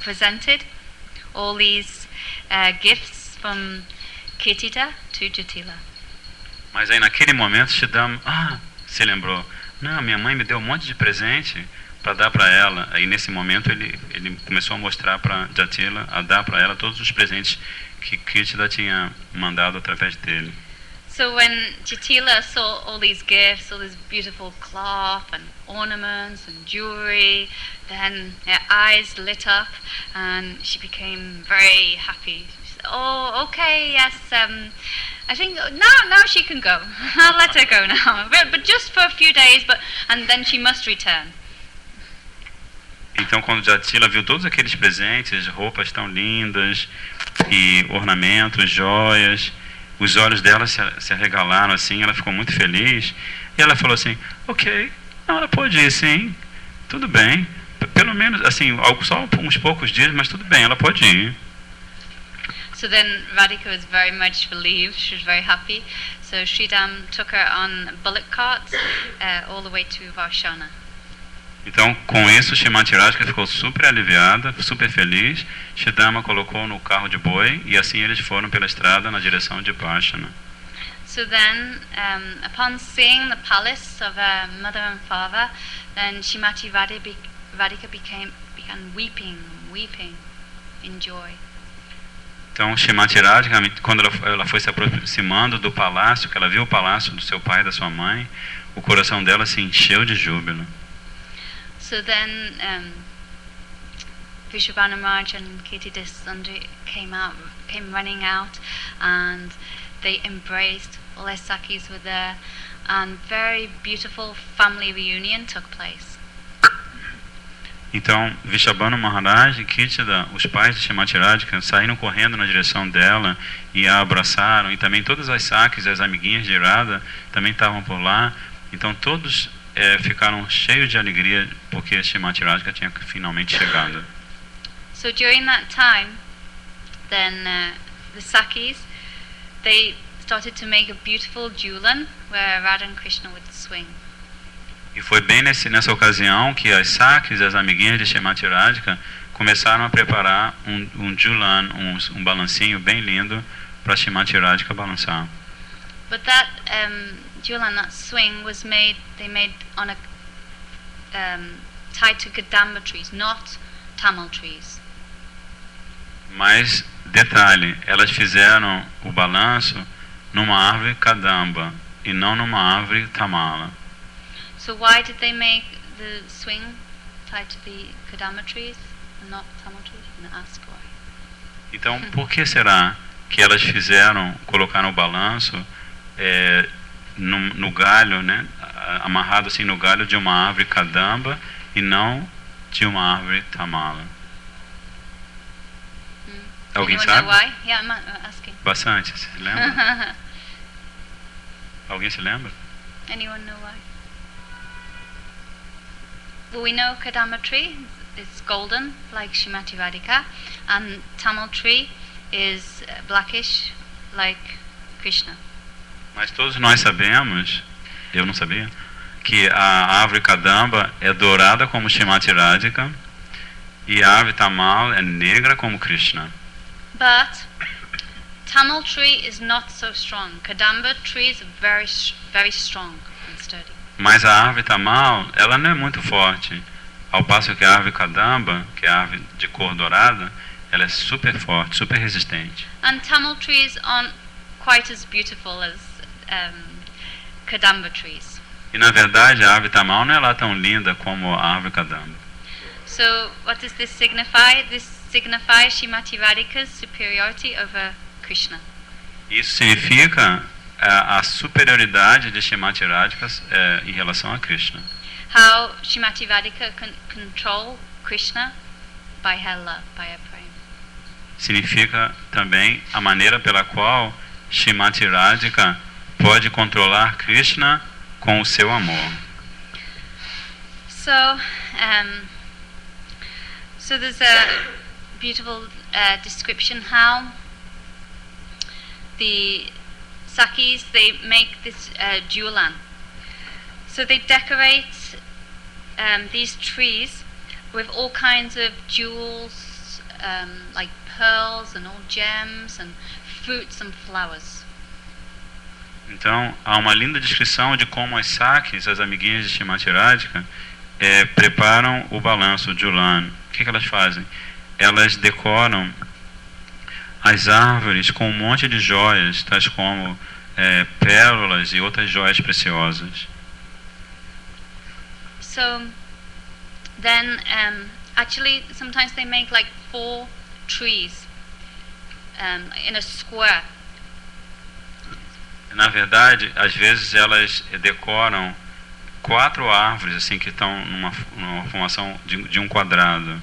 presented all these gifts from Ketita to Jatila. Mas aí naquele momento Sridham se lembrou: não, minha mãe me deu um monte de presente para dar para ela. Aí nesse momento ele começou a mostrar para Jatila, a dar para ela todos os presentes que Ketita tinha mandado através dele. So when Jatila saw all these gifts, all this beautiful cloth and ornaments and jewelry, then her eyes lit up and she became very happy. She said, "Oh, okay, yes, I think now she can go. I'll let her go now, but just for a few days, and then she must return." Então, quando Jatila viu todos aqueles presentes, roupas tão lindas e ornamentos, joias, os olhos dela se arregalaram assim, ela ficou muito feliz. E ela falou assim: ok, não, ela pode ir sim, tudo bem. Pelo menos, assim, só uns poucos dias, mas tudo bem, ela pode ir. So then Radhika was very much relieved, she was very happy. So Sridham took her on bullock carts all the way to Varshana. Então, com isso, Shrimati Radhika ficou super aliviada, super feliz. Sridham a colocou no carro de boi e assim eles foram pela estrada na direção de Varshana. So then, upon seeing the palace of her mother and father, then Shrimati Radhika began weeping in joy. Então, Shrimati Radhika, quando ela foi se aproximando do palácio, que ela viu o palácio do seu pai e da sua mãe, o coração dela se encheu de júbilo. So then Vrishabhanu Maharaj and Ketita Sundari came running out, and they embraced. All their Sakis were there, and very beautiful family reunion took place. Então, Vrishabhanu Maharaj e Ketita, os pais de Shrimati Radhika, saíram correndo na direção dela e a abraçaram, e também todas as Sakis, as amiguinhas de Radha, também estavam por lá. Então todos ficaram cheios de alegria porque Shrimati Radhika tinha finalmente chegado. So during that time, then the Sakis, they started to make a beautiful julan where Radha and Krishna would swing. E foi bem nessa ocasião que as Sakis, as amiguinhas de Shrimati Radhika, começaram a preparar um julan, um balancinho bem lindo para Shrimati Radhika balançar. But that julan, that swing, they made on a tied to Kadamba trees, not Tamil trees. Mas, detalhe, elas fizeram o balanço numa árvore Kadamba e não numa árvore Tamala. So why did they make the swing tied to the Kadamba trees and not Tamil trees? I'm going to ask why. Então, por que será que elas colocaram o balanço no galho, né, amarrado assim no galho de uma árvore Kadamba e não de uma árvore Tamala? Alguém Anyone sabe? know why? Yeah, I'm asking. Bastante, você se lembra? Alguém se lembra? Anyone know why? Well, we know Kadamba tree is golden, like Shrimati Radhika, and Tamil tree is blackish, like Krishna. Mas todos nós sabemos, eu não sabia, que a árvore Kadamba é dourada como Shrimati Radhika e a árvore Tamal é negra como Krishna. But Tamil tree is not so strong. Kadamba tree is very strong and sturdy. Mas a árvore Tamal, ela não é muito forte, ao passo que a árvore Kadamba, que é a árvore de cor dourada, ela é super forte, super resistente. And Tamil trees aren't quite as beautiful as Kadamba trees. E na verdade a árvore Tamal não é lá tão linda como a árvore Kadamba. So what does this signify? This signifies Shrimati Radhika's superiority over Krishna. Isso significa a superioridade de Shrimati Radhika em relação a Krishna. How Shrimati Radhika can control Krishna by her love, by her prema. Significa também a maneira pela qual Shrimati Radhika pode controlar Krishna com o seu amor. So there's a beautiful description how the Sakis, they make this julan. So they decorate these trees with all kinds of jewels, like pearls and all gems and fruits and flowers. Então, há uma linda descrição de como as Sakis, as amiguinhas de Shrimati Radhika, preparam o balanço, o julan. O que elas fazem? Elas decoram as árvores com um monte de joias, tais como pérolas e outras joias preciosas. So then, actually, sometimes they make like 4 trees in a square. Na verdade, às vezes elas decoram 4 árvores assim que estão numa formação de um quadrado.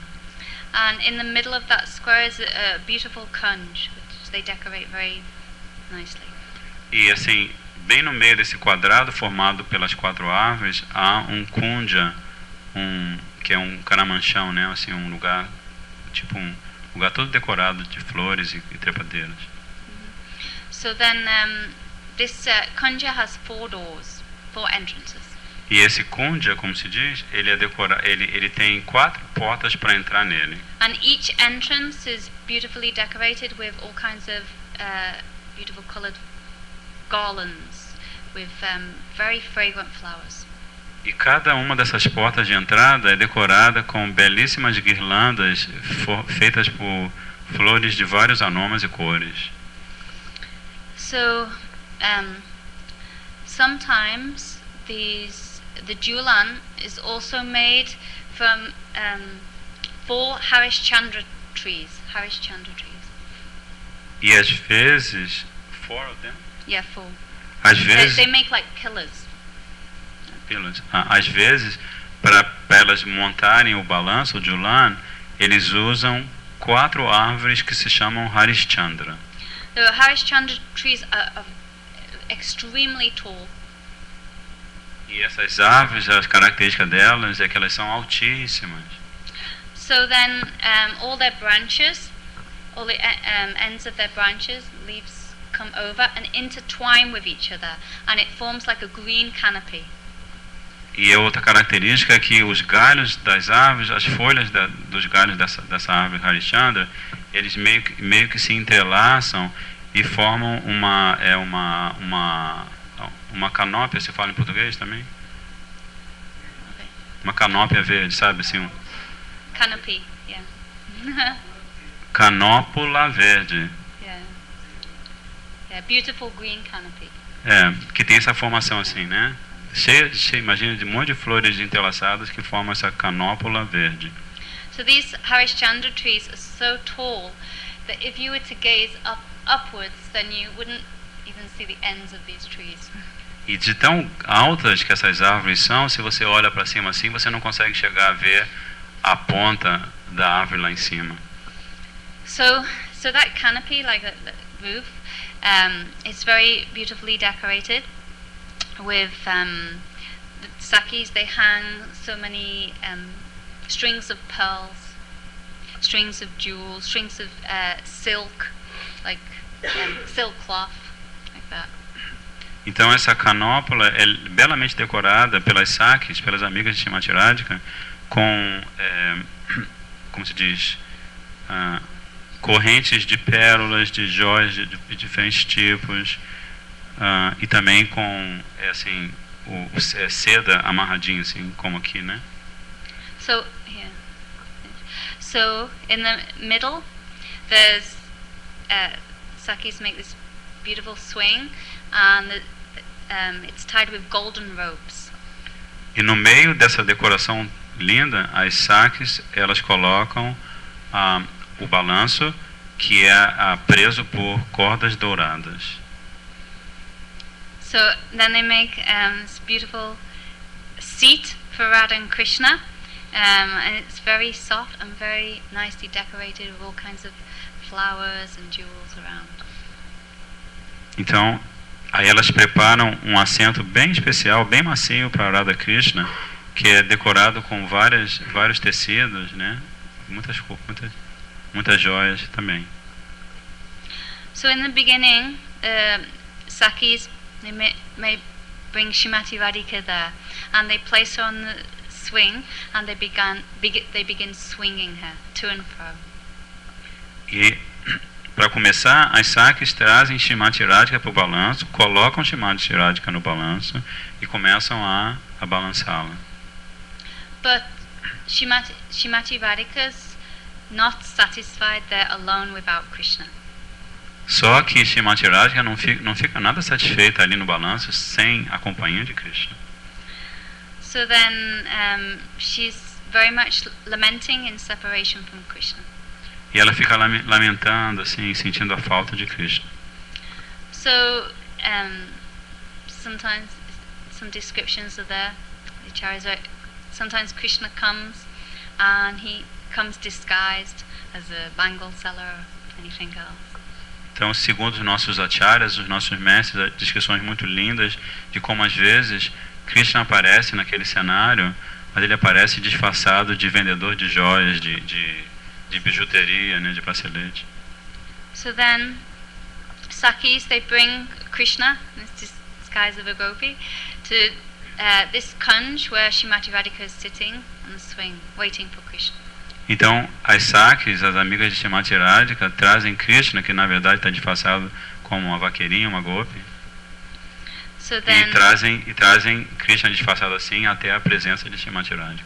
And in the middle of that square is a beautiful kunj, which they decorate very nicely. E assim, bem no meio desse quadrado formado pelas 4 árvores, há um kunja, que é um caramanchão, né? Assim, um lugar, tipo um lugar todo decorado de flores e trepadeiras. So then, this kunja has 4 doors, 4 entrances. E esse kunja, como se diz, ele tem 4 portas para entrar nele. And each entrance is beautifully decorated with all kinds of beautiful colored garlands with very fragrant flowers. E cada uma dessas portas de entrada é decorada com belíssimas guirlandas feitas por flores de vários aromas e cores. So, sometimes the julan is also made from 4 Harishchandra trees. Harishchandra trees. E às vezes, 4 of them? Yeah, 4. Às vezes, They make like pillars. Às vezes, para elas montarem o balanço, o julan, eles usam 4 árvores que se chamam Harishchandra. The Harishchandra trees are extremely tall. E essas árvores, as características delas é que elas são altíssimas. So then, all their branches, all the ends of their branches, leaves come over and intertwine with each other, and it forms like a green canopy. E a outra característica é que os galhos das árvores, as folhas dos galhos dessa árvore Harishchandra, eles meio que se entrelaçam e formam uma canópia, se fala em português também? Okay. uma canópia verde, sabe assim, Canopy, yeah. canópula verde. Yeah. Yeah, beautiful green canopy. Que tem essa formação assim, né? Cheia, imagina, de um monte de flores entrelaçadas que formam essa canópula verde. So these Harishchandra trees are so tall that if you were to gaze upwards, then you wouldn't even see the ends of these trees. E de tão altas que essas árvores são, se você olha para cima assim, você não consegue chegar a ver a ponta da árvore lá em cima. So that canopy, like the roof, it's very beautifully decorated with the sakis. They hang so many strings of pearls, strings of jewels, strings of silk, like silk cloth, like that. Então essa canópula é belamente decorada pelas sakis, pelas amigas de Srimati Radhika, com, como se diz, correntes de pérolas, de joias de diferentes tipos, e também com assim, seda amarradinho, assim, como aqui, né? So here, so in the middle, there's sakis make this beautiful swing, and it's tied with golden ropes. E no meio dessa decoração linda, as sakis, elas colocam o balanço, que é preso por cordas douradas. So then they make this beautiful seat for Radha and Krishna, and it's very soft and very nicely decorated with all kinds of flowers and jewels around. Então, aí elas preparam um assento bem especial, bem macio para Radha Krishna, que é decorado com vários tecidos, né? Muitas joias também. So in the beginning, sakis, they may bring Srimati Radhika there, and they place her on the swing, and they begin swinging her to and fro. E para começar, as sakis trazem Srimati Radhika para o balanço, colocam Srimati Radhika no balanço e começam a balançá-la. But Srimati Radhika's not satisfied there alone without Krishna. Só que Srimati Radhika não fica nada satisfeita ali no balanço sem a companhia de Krishna. So then she's very much lamenting in separation from Krishna. E ela fica lamentando, assim, sentindo a falta de Krishna. So sometimes some descriptions are there. The acharyas are, sometimes Krishna comes and he comes disguised as a bangle seller or anything else. Então, segundo os nossos acharyas, os nossos mestres, há descrições muito lindas de como às vezes Krishna aparece naquele cenário, mas ele aparece disfarçado de vendedor de joias, de bijuteria, né, de bracelete. So then, sakis, they bring Krishna, in this disguise of a gopi, to this kunj where Srimati Radhika is sitting on the swing, waiting for Krishna. Então, as sakis, as amigas de Srimati Radhika, trazem Krishna, que na verdade está disfarçado como uma vaqueirinha, uma gopi, So then, e trazem Krishna disfarçado assim até a presença de Srimati Radhika.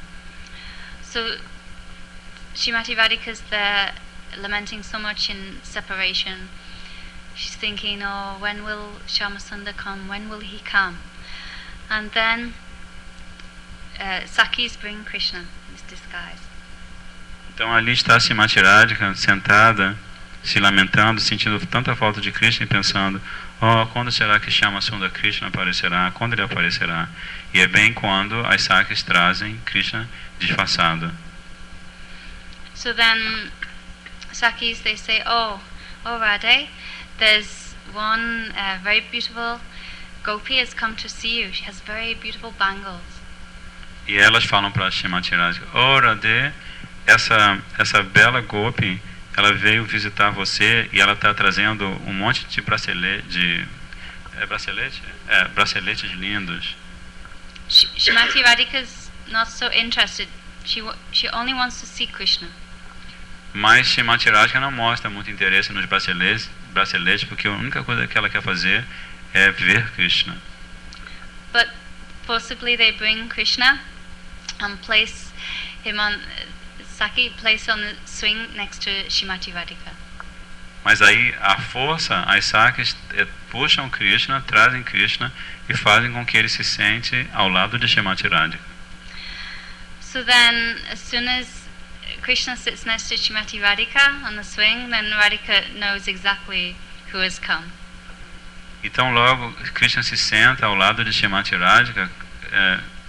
so Srimati Radhika's there lamenting so much in separation. She's thinking, oh, when will Shyamasundar come? When will he come? And then sakis bring Krishna in this disguise. Então ali está Srimati Radhika sentada, se lamentando, sentindo tanta falta de Krishna e pensando, oh, quando será que Shyamasundar Krishna aparecerá? Quando ele aparecerá? E é bem quando as sakis trazem Krishna disfarçado. So then sakis, they say, oh Radhe, there's one very beautiful gopi has come to see you. She has very beautiful bangles. E elas falam para Srimati Radhika, oh Radhe, essa bela gopi, ela veio visitar você e ela está trazendo um monte de bracelete, braceletes lindos. Srimati Radhika's not so interested. She only wants to see Krishna. Mas Srimati Radhika não mostra muito interesse nos braceletes, porque a única coisa que ela quer fazer é ver Krishna. But forcibly they bring Krishna, and place him on Saki placed on the swing next to Shrimati Radhika. Mas aí a força, as sakis puxam Krishna, trazem Krishna e fazem com que ele se sente ao lado de Shrimati Radhika. So then, as soon as Krishna sits next to Shrimati Radhika on the swing, then Radhika knows exactly who has come. Então logo Krishna se senta ao lado de Shrimati Radhika,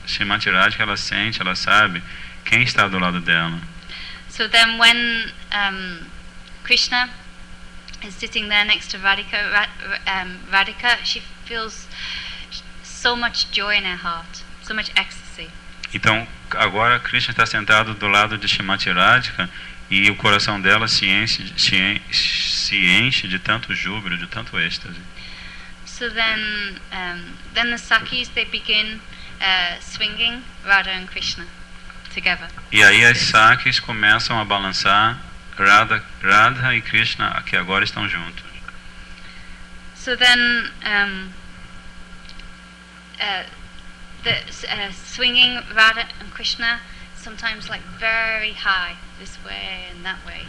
Shrimati Radhika ela sente, ela sabe quem está do lado dela. So then when Krishna is sitting there next to Radhika, Radhika, she feels so much joy in her heart, so much ecstasy. Então agora Krishna está sentado do lado de Shrimati Radhika e o coração dela se enche de tanto júbilo, de tanto êxtase. So then the Sakis, they begin swinging Radha and Krishna together. E aí as sakis começam a balançar Radha e Krishna, que agora estão juntos. So then swinging Radha and Krishna, sometimes like very high, this way and that way.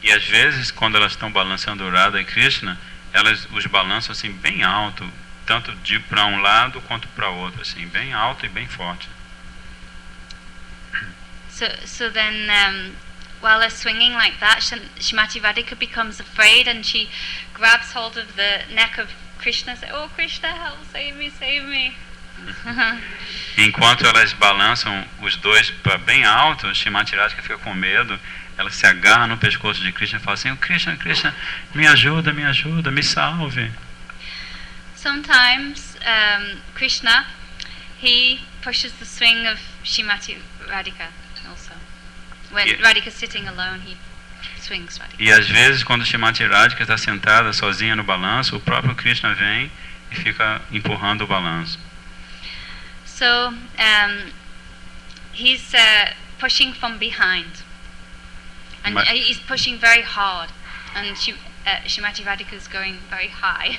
E às vezes, quando elas estão balançando Radha e Krishna, elas os balançam assim bem alto, tanto de para um lado quanto para outro, assim, bem alto e bem forte. So then, while they're swinging like that, Shrimati Radhika becomes afraid and she grabs hold of the neck of Krishna and says, "Oh Krishna, help, save me, save me." Enquanto elas balançam os dois para bem alto, Shrimati Radhika fica com medo, ela se agarra no pescoço de Krishna e fala assim: "Oh, Krishna, Krishna, me ajuda, me salve." Sometimes Krishna, he pushes the swing of Shrimati Radhika also. When Radhika is sitting alone, he swings Radhika. E às vezes, quando Shrimati Radhika está sentada sozinha no balanço, o próprio Krishna vem e fica empurrando o balanço. So he's pushing from behind, and he's pushing very hard, and Shrimati Radhika is going very high.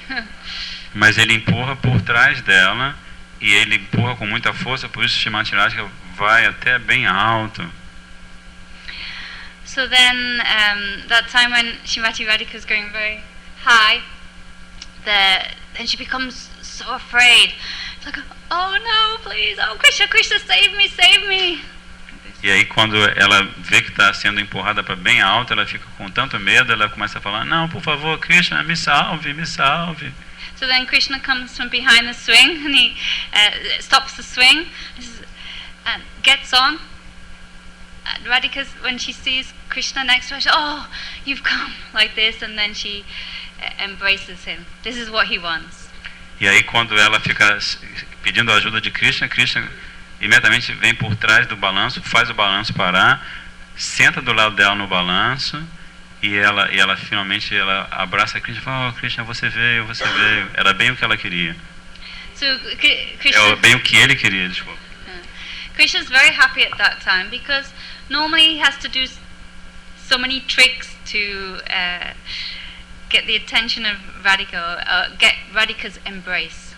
Mas ele empurra por trás dela e ele empurra com muita força, por isso Shrimati Radhika vai até bem alto. So then, that time when Shrimati Radhika is going very high, then she becomes so afraid. It's like, "Oh no, please, oh Krishna, Krishna, save me, save me." E aí quando ela vê que está sendo empurrada para bem alto, ela fica com tanto medo, ela começa a falar: "Não, por favor, Krishna, me salve, me salve." So then Krishna comes from behind the swing and he stops the swing and gets on. Radhika, when she sees Krishna next to her, she says, "Oh, you've come," like this, and then she embraces him. This is what he wants. E aí quando ela fica pedindo a ajuda de Krishna, Krishna imediatamente vem por trás do balanço, faz o balanço parar, senta do lado dela no balanço e ela finalmente ela abraça Krishna e fala: "Oh, Krishna, você veio. Era bem o que ela queria." So Krishna, É bem o que ele queria, desculpa. Krishna's very happy at that time because normally he has to do so many tricks to get the attention of Radhika, or get Radhika's embrace.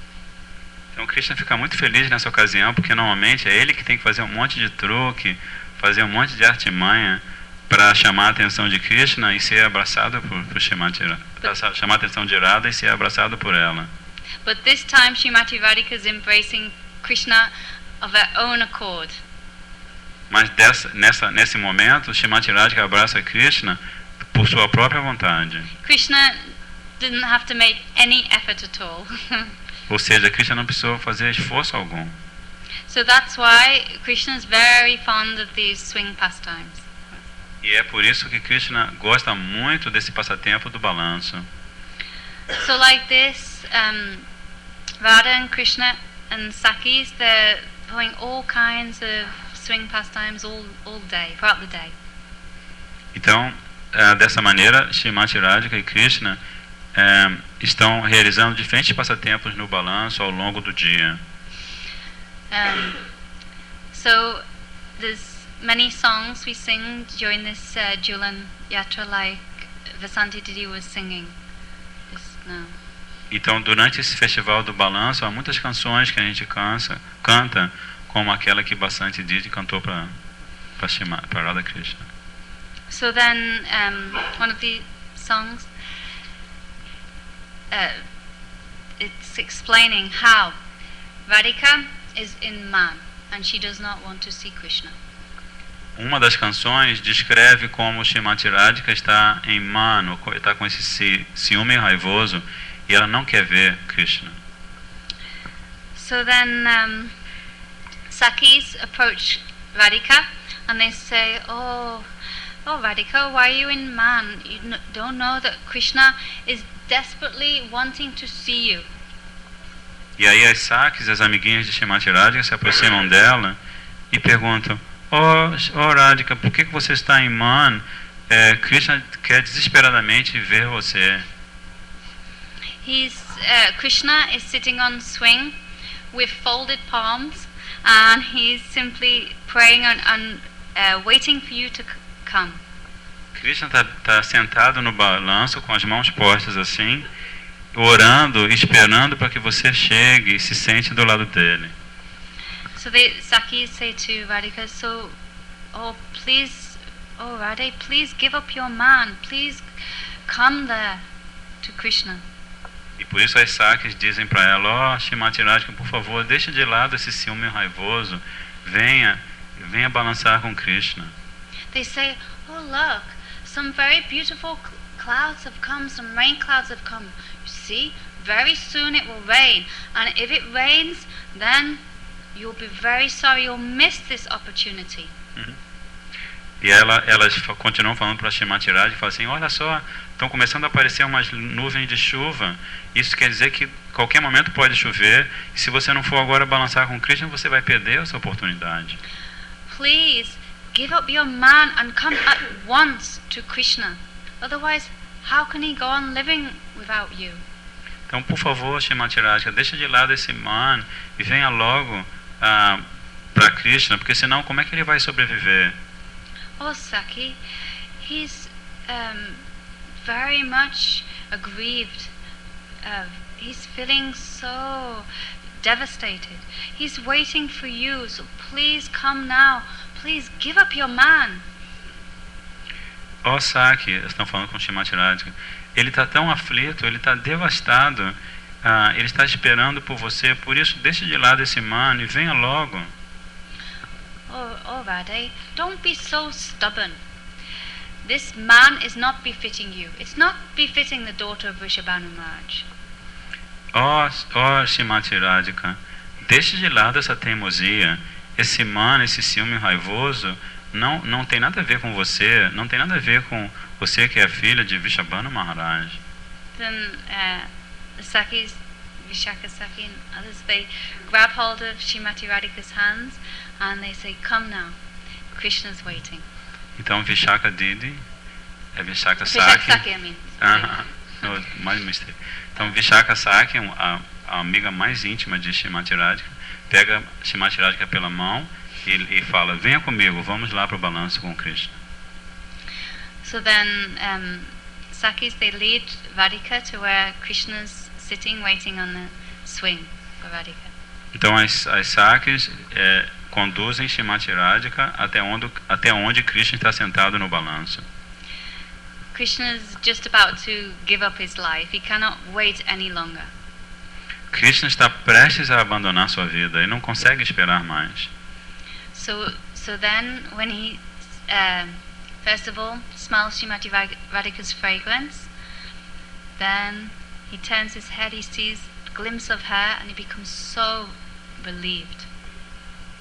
Então Krishna fica muito feliz nessa ocasião, porque normalmente é ele que tem que fazer um monte de truque, fazer um monte de artimanha para chamar a atenção de Krishna e ser abraçado por Shrimati Radhika, chamar a atenção de Radha e ser abraçado por ela. But this time Shrimati Radhika is embracing Krishna of her own accord. Mas nesse momento, Shrimati Radhika abraça Krishna por sua própria vontade. Krishna didn't have to make any effort at all. Ou seja, Krishna não precisou fazer esforço algum. So that's why Krishna is very fond of these swing pastimes. E é por isso que Krishna gosta muito desse passatempo do balanço. So like this, Radha and Krishna and Sakis, they're doing all kinds of swing pastimes all day, throughout the day. Então, dessa maneira, Shrimati Radhika e Krishna estão realizando diferentes passatempos no balanço ao longo do dia. So there's many songs we sing during this Julan Yatra, like Vasanti Didi was singing just now. Então, durante esse festival do balanço, há muitas canções que a gente canta, como aquela que Basanti Didi cantou para Radha Krishna. So then, one of the songs, it's explaining how Radhika is in man and she does not want to see Krishna. Uma das canções descreve como Srimati Radhika está em mano, está com esse ciúme raivoso e ela não quer ver Krishna. So then Sakis approach Radhika and they say, oh Radhika, why are you in man? You don't know that Krishna is desperately wanting to see you. E aí as Sakis, as amiguinhas de Srimati Radhika, se aproximam dela e perguntam: Oh Radhika, por que você está em man? Krishna quer desesperadamente ver você. Krishna is sitting on swing with folded palms and he's simply praying and waiting for you to come. Krishna está sentado no balanço com as mãos postas assim, orando, esperando para que você chegue e se sente do lado dele. So the Sakis say to Radhika, Radhe, please give up your man, please come there to Krishna. E por isso as Sakis dizem para ela: Srimati Radhika, por favor, deixe de lado esse ciúme raivoso, venha balançar com Krishna. They say, oh look, some very beautiful clouds have come, some rain clouds have come. You see, very soon it will rain, and if it rains, then you'll be very sorry, you'll miss this opportunity. E elas continuam falando para Srimati Radhika, falam assim: olha só, estão começando a aparecer umas nuvens de chuva. Isso quer dizer que qualquer momento pode chover. E se você não for agora balançar com Krishna, você vai perder essa oportunidade. Please give up your man and come at once to Krishna. Otherwise, how can he go on living without you? Então, por favor, Srimati Radhika, deixa de lado esse man e venha logo para Krishna, porque senão como é que ele vai sobreviver? Oh, Saki, he's very much aggrieved. He's feeling so devastated. He's waiting for you, so please come now. Please give up your man. Oh, Saki, estão falando com Srimati Radhika. Ele está tão aflito, ele está devastado. Ele está esperando por você, por isso deixe de lado esse man e venha logo. Oh, Radhe, don't be so stubborn. This man is not befitting you. It's not befitting the daughter of Vrishabhanu Maharaj. Oh, Srimati Radhika, deixe de lado essa teimosia. Esse man, esse ciúme raivoso, não tem nada a ver com você, não tem nada a ver com você que é filha de Vrishabhanu Maharaj. Then the Sakis, Vishaka Saki and others, they grab hold of Srimati Radhika's hands and they say, come now, Krishna's waiting. Então Vishaka Didi, Vishaka Vishaka Saki. Saki, I mean. Mais mistake. Então Vishaka Saki, a amiga mais íntima de Srimati Radhika, pega Srimati Radhika pela mão e fala: venha comigo, vamos lá para o balanço com Krishna. So then Sakis, they lead Radhika to where Krishna's sitting waiting on the swing for Radhika. Então as Sakis conduzem Srimati Radhika até onde Krishna está sentado no balanço. Krishna's just about to give up his life. He cannot wait any longer. Krishna está prestes a abandonar sua vida e não consegue esperar mais. So then when he first of all smells Srimati Radhika's fragrance, then he turns his head, he sees a glimpse of her and he becomes so relieved.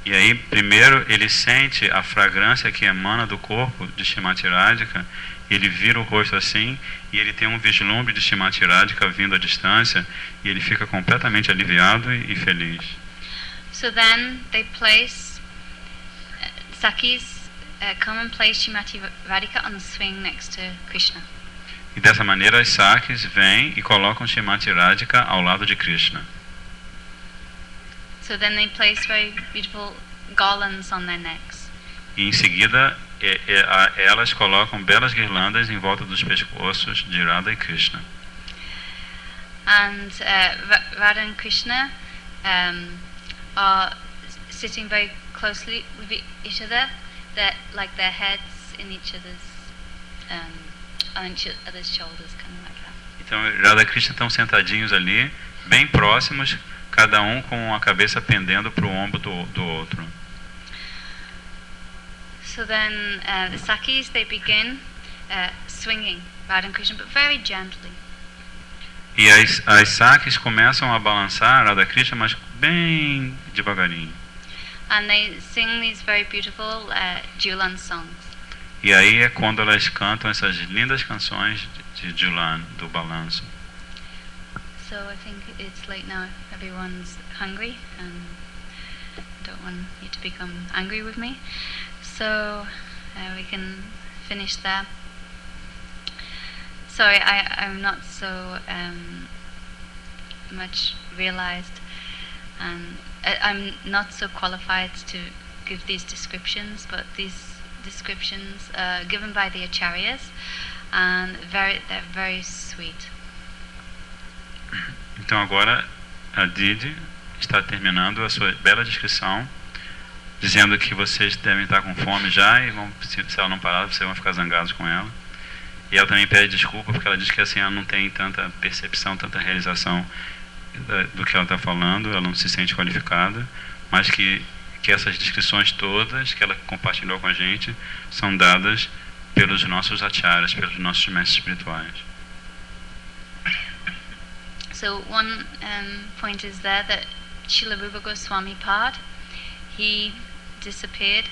E aí, primeiro, ele sente a fragrância que emana do corpo de Srimati Radhika, ele vira o rosto assim, e ele tem um vislumbre de Srimati Radhika vindo à distância, e ele fica completamente aliviado e feliz. So then they place, Sakis come and place Srimati Radhika on the swing next to Krishna. E dessa maneira, as Sakis vêm e colocam Srimati Radhika ao lado de Krishna. So then they place very beautiful garlands on their necks. E em seguida, elas colocam belas guirlandas em volta dos pescoços de Radha e Krishna. And Radha and Krishna are sitting very closely with each other, that like their heads in each other's on each other's shoulders, kind of like that. Então, Radha e Krishna estão sentadinhos ali, bem próximos, cada um com a cabeça pendendo para o ombro do outro. So then the Sakis, they begin swinging Radha and Krishna, but very gently. E as Sakis começam a balançar Radha Krishna, mas bem devagarinho. And they sing these very beautiful Julan songs. E aí é quando elas cantam essas lindas canções de Julan, do balanço. So I think it's late now. Everyone's hungry, and I don't want you to become angry with me. So we can finish there. Sorry, I'm not so much realized, and I'm not so qualified to give these descriptions, but these descriptions are given by the acharyas, and they're very sweet. Então agora a Didi está terminando a sua bela descrição, dizendo que vocês devem estar com fome já e se ela não parar, vocês vão ficar zangados com ela. E ela também pede desculpa porque ela diz que assim ela não tem tanta percepção, tanta realização do que ela está falando, ela não se sente qualificada, mas que essas descrições todas que ela compartilhou com a gente são dadas pelos nossos acharyas, pelos nossos mestres espirituais. So one point is there that Srila Rupa Goswami Pad, he disappeared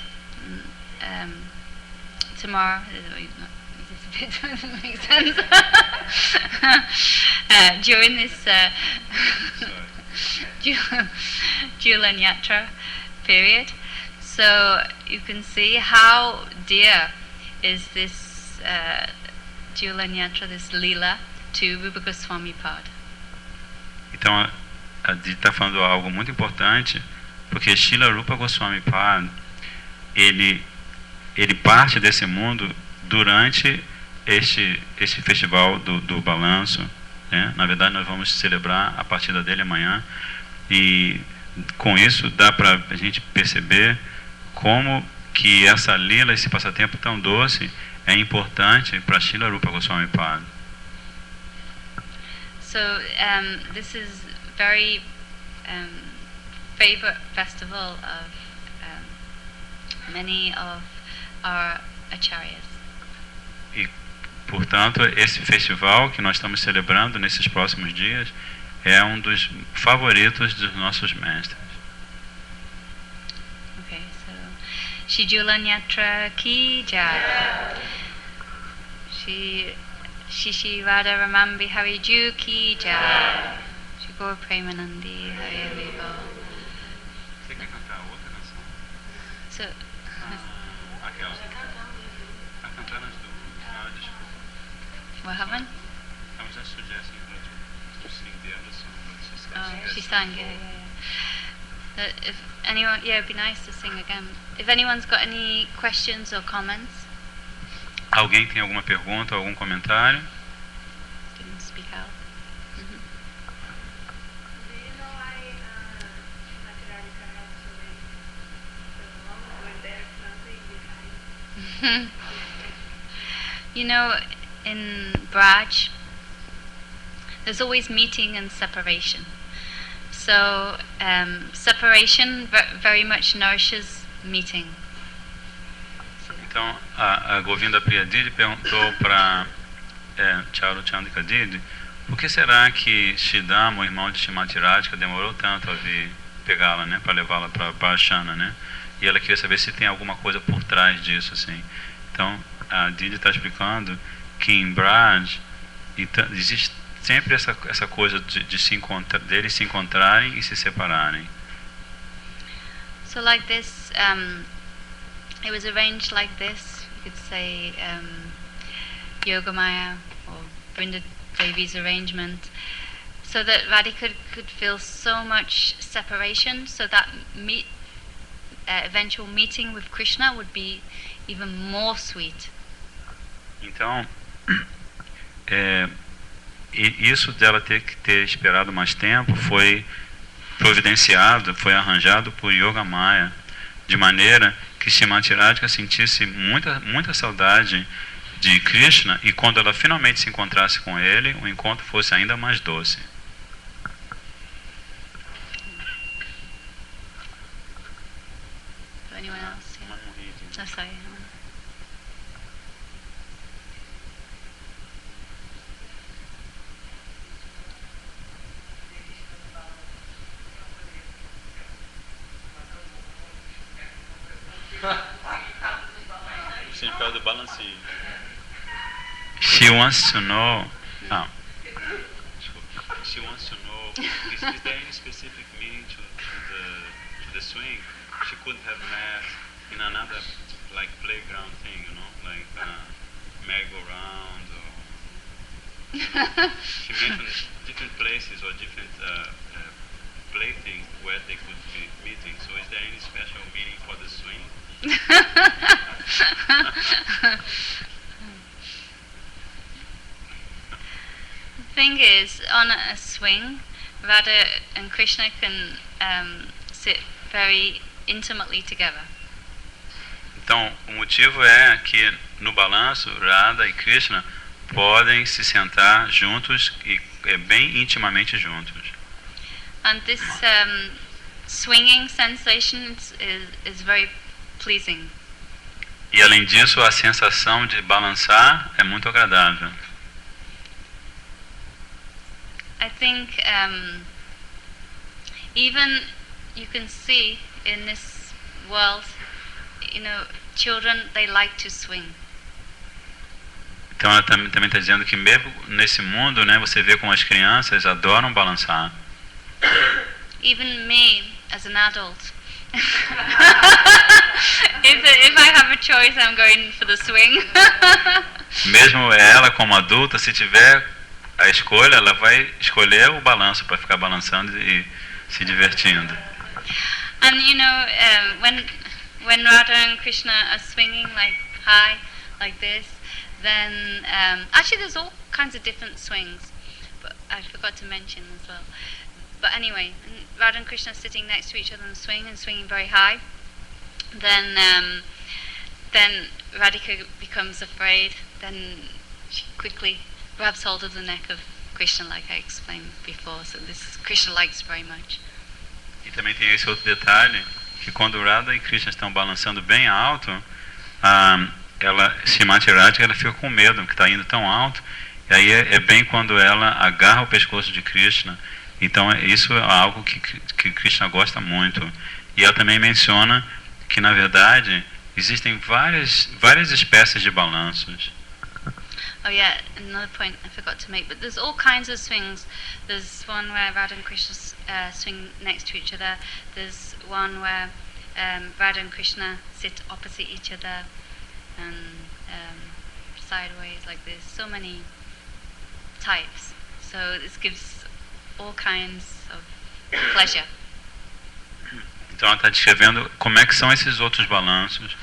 tomorrow. He doesn't make sense. During this Julan Yatra period, so you can see how dear is this Julan Yatra, this Leela, to Rupa Goswami Pad. Então a Didi está falando algo muito importante, porque Srila Rupa Goswami Pad, ele parte desse mundo durante este festival do balanço, né? Na verdade nós vamos celebrar a partida dele amanhã, e com isso dá para a gente perceber como que essa lila, esse passatempo tão doce é importante para Srila Rupa Goswami Pad. So this is very favorite festival of many of our acharyas. E, portanto, esse festival que nós estamos celebrando nesses próximos dias é um dos favoritos dos nossos mestres. Okay, so Shri Julan Yatra ki jai. Shri Radha Raman Bihari Ju ki jai. Shri Gaur Premanandi Hari Hari Bol. Você quer cantar outra canção? So, Aquela. A cantar nas duas. Ah, desculpa. what happened? I was just suggesting to sing the other song, but Oh, she sang, yeah. If anyone, yeah, it'd be nice to sing again. If anyone's got any questions or comments, Alguém tem alguma pergunta, algum comentário? didn't speak out. Do you know why Makaralika has so many songs when there's nothing behind? You know, in Braj, there's always meeting and separation. So separation very much nourishes meeting. Então, a Govinda Priya Didi perguntou para Charu Chandika Didi, por que será que Shridhama, o irmão de Shrimati Radhika, demorou tanto a vir pegá-la, né, para levá-la para Parashana, né? E ela queria saber se tem alguma coisa por trás disso, assim. Então, a Didi está explicando que em Braj existe sempre essa coisa deles se encontrarem e se separarem. So like this, it was arranged like this. You could say Yogamaya or Vrinda Devi's arrangement, so that Radhika could feel so much separation, so that eventual meeting with Krishna would be even more sweet. Então, isso dela ter que ter esperado mais tempo foi providenciado, foi arranjado por Yogamaya, de maneira que Srimati Radhika sentisse muita saudade de Krishna, e quando ela finalmente se encontrasse com ele, o encontro fosse ainda mais doce. Anyone else? Yeah. Oh, sorry. O significado do balancinho. She wants to know. She wants to know. Is there any specific meaning to the swing? She couldn't have met in another like playground thing, like merry-go-round or. She mentioned different places or different playthings where they could be meeting. So is there any special meaning for the swing? The thing is, on a swing, Radha and Krishna can sit very intimately together. Então, o motivo é que no balanço, Radha e Krishna podem se sentar juntos e bem intimamente juntos. And this swinging sensation is very pleasing. E além disso, a sensação de balançar é muito agradável. I think even you can see in this world, children, they like to swing. Então ela também está dizendo que mesmo nesse mundo, você vê como as crianças adoram balançar. Even me, as an adult, if I have a choice, I'm going for the swing. Mesmo ela como adulta, se tiver a escolha, ela vai escolher o balanço para ficar balançando e se divertindo. And when Radha and Krishna are swinging like high, like this, then actually there's all kinds of different swings, but I forgot to mention as well. But anyway, Radha and Krishna are sitting next to each other and swinging very high. Then Radhika becomes afraid. Then she quickly grabs hold of the neck of Krishna, like I explained before. So this Krishna likes very much. E também tem esse outro detalhe, que quando Radha e Krishna estão balançando bem alto, Srimati Radhika, ela fica com medo, que está indo tão alto, e aí é bem quando ela agarra o pescoço de Krishna. Então isso é algo que Krishna gosta muito. E ela também menciona que na verdade existem várias espécies de balanços. Oh yeah, another point I forgot to make, but there's all kinds of swings. There's one where Radha and Krishna swing next to each other. There's one where Radha and Krishna sit opposite each other and sideways like this. So many types. So this gives all kinds of pleasure. Então ela está descrevendo como é que são esses outros balanços.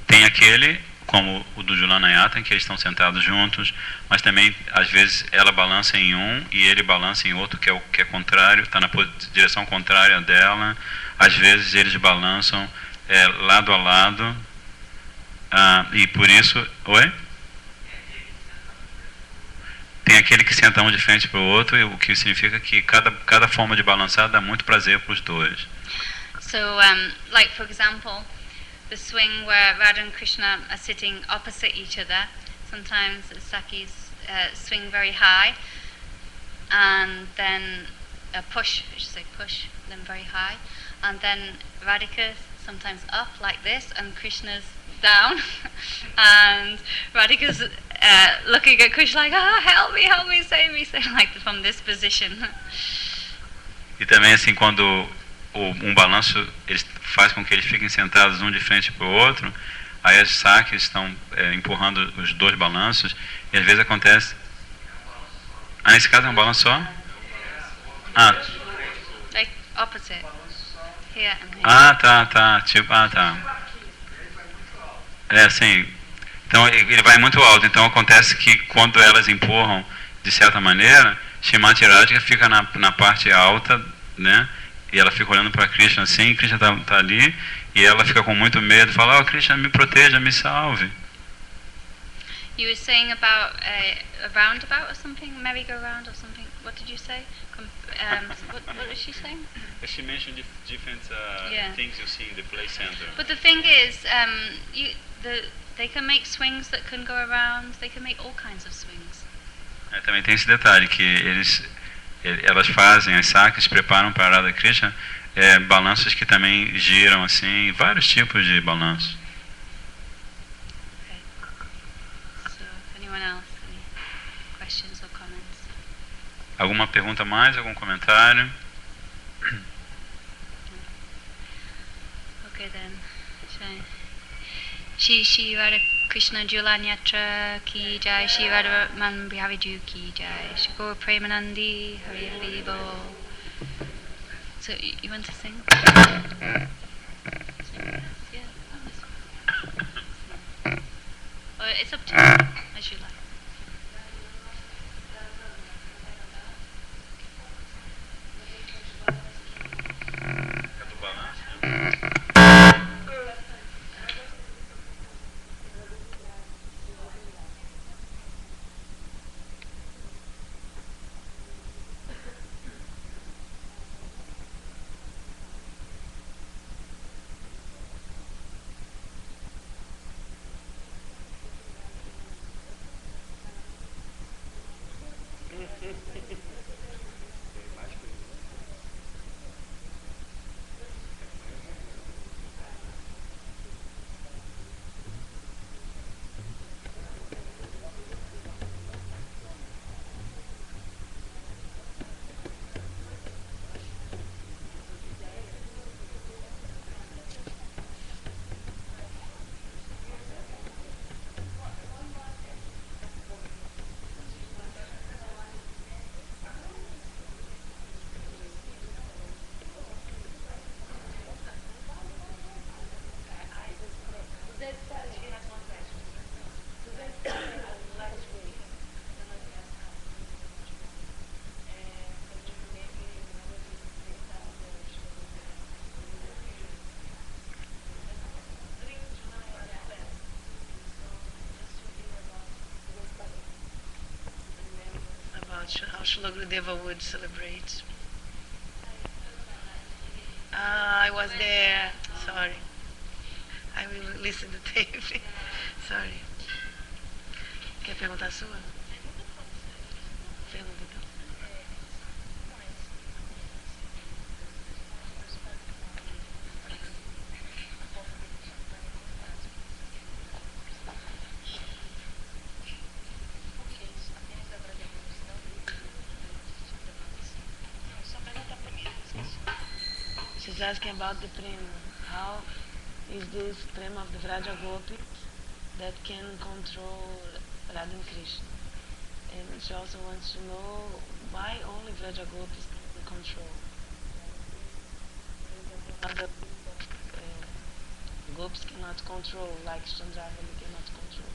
Tem aquele, como o do Julanayata, em que eles estão sentados juntos, mas também, às vezes, ela balança em um e ele balança em outro, que é contrário, está na direção contrária dela. Às vezes, eles balançam lado a lado, e por isso... Oi? Tem aquele que senta um de frente para o outro, o que significa que cada forma de balançar dá muito prazer para os dois. So, like for example, the swing where Radha and Krishna are sitting opposite each other. Sometimes the Sakis swing very high, and then push them very high, and then Radhika sometimes up like this, and Krishna's down, and Radhika's looking at Krishna like, help me, save me, like from this position. E também assim, quando um balanço ele faz com que eles fiquem sentados um de frente para o outro, aí as sakis estão empurrando os dois balanços, e às vezes acontece... nesse caso é um balanço só? Like opposite. Here and here. Tá. Tipo, tá. Assim... Então ele vai muito alto, então acontece que quando elas empurram de certa maneira, Srimati Radhika fica na parte alta, né? e ela fica olhando para Krishna assim, Krishna tá ali, e ela fica com muito medo, fala, oh, Krishna, me proteja, me salve. You were saying about a roundabout or something, merry-go-round or something. What did you say? What was she saying? She mentioned different Yeah. things you see in the play center. But the thing is, they can make swings that can go around. They can make all kinds of swings. Também tem esse detalhe que elas fazem, as sakas preparam para Radha Krishna balanços que também giram assim, vários tipos de balanços. Okay. So, anyone else? Any questions or comments? Alguma pergunta mais? Algum comentário? Okay then. Shri Radha Krishna Julan Yatra ki jai, Shri Radha Man Bihaviju ki jai, Shri Gaura Premanandi Hari Hari Bol. So you want to sing? Yeah. Or it's up to you, as you like. How Srila Gurudeva would celebrate. I was there. Sorry. I will listen to tape. Sorry. Quer perguntar a sua? Pergunta então. She's asking about the prema. How is this prema of the Vraja Gopis that can control Radha and Krishna? And she also wants to know why only Vraja Gopis can control. Other gopis cannot control, like Chandravali cannot control.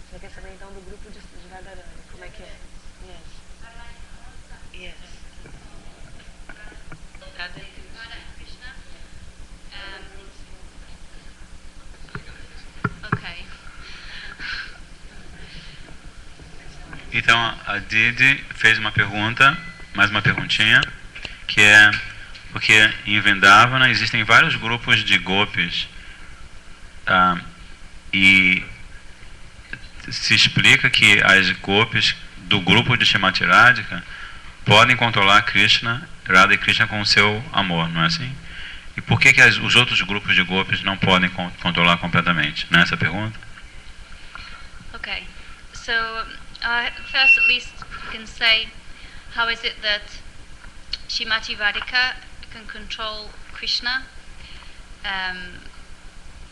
Você quer saber então do grupo de Radharani? Como é que é? Yes. Yes. Radha Krishna. Okay. Então a Didi fez uma pergunta, mais uma perguntinha, que é porque em Vrindavana existem vários grupos de gopis e se explica que as gopis do grupo de Shrimati Radhika podem controlar Krishna, Radha e Krishna com o seu amor, não é assim? E por que os outros grupos de gopis não podem controlar completamente? Não é essa a pergunta? Okay. So first, at least, you can say, how is it that Shrimati Radhika can control Krishna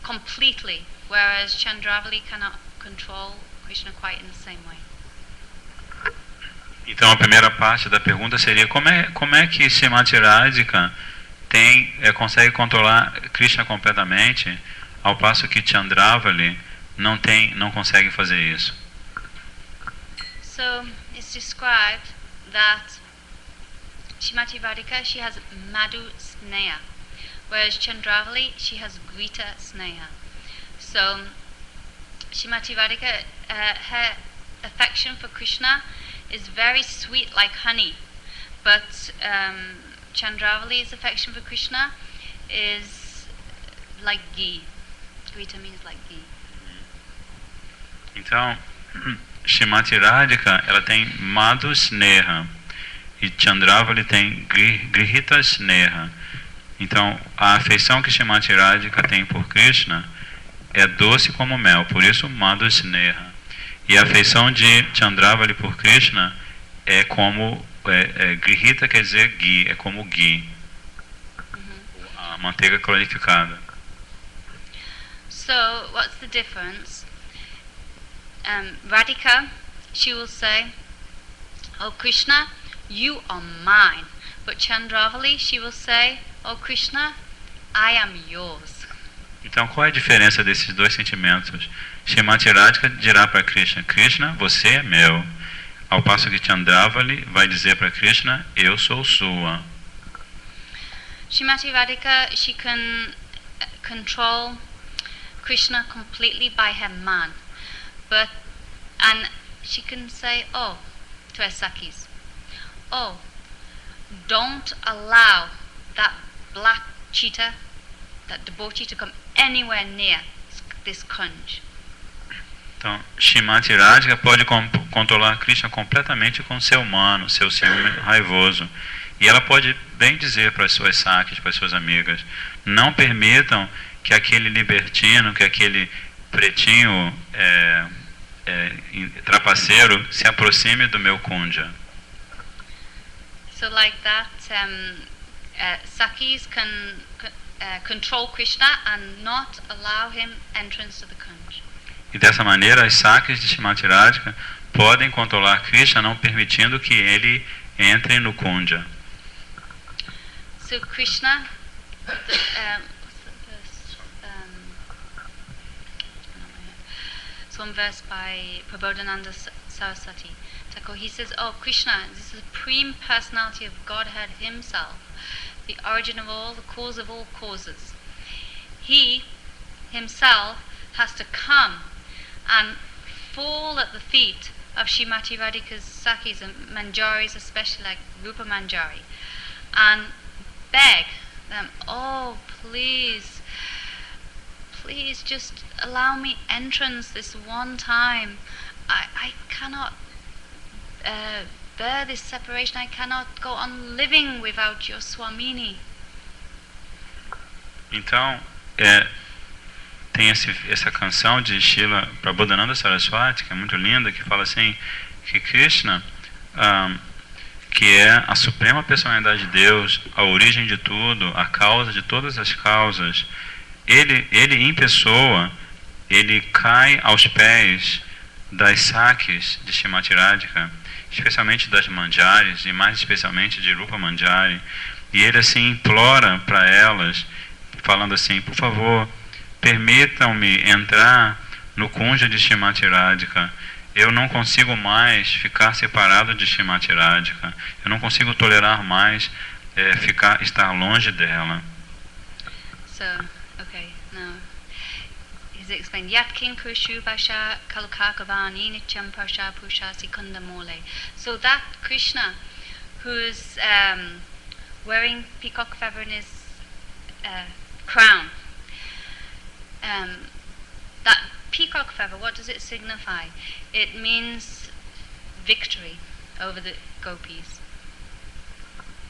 completely, whereas Chandravali cannot control Krishna quite in the same way? Então a primeira parte da pergunta seria como é que Shrimati Radhika consegue controlar Krishna completamente, ao passo que Chandravali não conseguem fazer isso. So it's described that Shrimati Radhika, she has Madhu Sneha, whereas Chandravali, she has Grita Sneha. So Shrimati Radhika, her affection for Krishna is very sweet like honey, but Chandravali's affection for Krishna is like ghee. Grita means like ghee. Então, Shrimati Radhika, ela tem Madhu Sneha e Chandravali tem Grihita Sneha. Então, a afeição que Shrimati Radhika tem por Krishna é doce como mel, por isso Madhu Sneha. E a afeição de Chandravali por Krishna é como Grihita quer dizer ghee, é como ghee, a manteiga clarificada. So what's the difference? Radhika, she will say, "Oh Krishna, you are mine." But Chandravali, she will say, "Oh Krishna, I am yours." Então, qual é a diferença desses dois sentimentos? Shrimati Radhika dirá para Krishna, Krishna, você é meu. Ao passo que Chandravali vai dizer para Krishna, eu sou sua. Shrimati Radhika, she can control Krishna completely by her man. And she can say, oh, to her Sakis, oh, don't allow that black cheetah, that debauchee, to come anywhere near this kunj. Então, Shrimati Radhika pode controlar Krishna completamente com seu mano, seu ciúme raivoso. E ela pode bem dizer para as suas sakis, para as suas amigas, não permitam que aquele libertino, que aquele pretinho trapaceiro se aproxime do meu kunja. So like that, Sakis can control Krishna and not allow him entrance to the kunj. E dessa maneira, as sakis de Shrimati Radhika podem controlar Krishna, não permitindo que ele entre no kunja. So Krishna, it's one verse by Prabodhananda Saraswati Thakur. He says, "Oh Krishna, this is the supreme personality of Godhead Himself, the origin of all, the cause of all causes. He Himself has to come and fall at the feet of Shrimati Radhika's Sakis and Manjaris, especially like Rupa Manjari, and beg them, oh please just allow me entrance this one time. I cannot bear this separation. I cannot go on living without your Swamini." Então, tem essa canção de Srila Prabodhananda Saraswati, que é muito linda, que fala assim, que Krishna, que é a suprema personalidade de Deus, a origem de tudo, a causa de todas as causas, ele em pessoa, ele cai aos pés das sakis de Shrimati Radhika, especialmente das Manjaris, e mais especialmente de Rupa Manjari, e ele assim implora para elas, falando assim, por favor, permitam-me entrar no kunja de Shrimati Radhika. Eu não consigo mais ficar separado de Shrimati Radhika. Eu não consigo tolerar mais estar longe dela. So, okay, now he's explained. Yat king kushu vasha kalukakavani nityam parsha pusha sikunda mole. So that Krishna, who's wearing peacock feather in his crown, that peacock feather, what does it signify? It means victory over the gopis.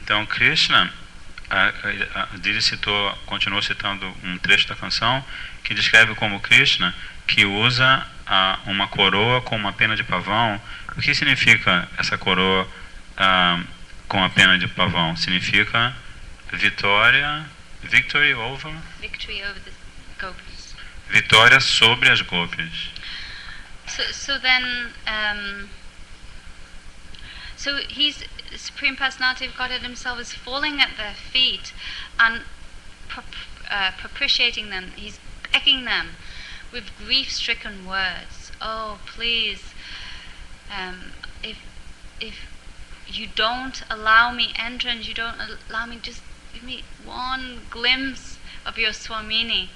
Então Krishna, Dili continuou citando um trecho da canção que descreve como Krishna, que usa uma coroa com uma pena de pavão. O que significa essa coroa com a pena de pavão? Significa victory over the gopis. Vitória sobre as gopis. So then, so he's the Supreme Personality of Godhead Himself is falling at their feet and propitiating them. He's begging them, with grief-stricken words. Oh, please, if you don't allow me entrance, you don't allow me, just give me one glimpse of your Swamini,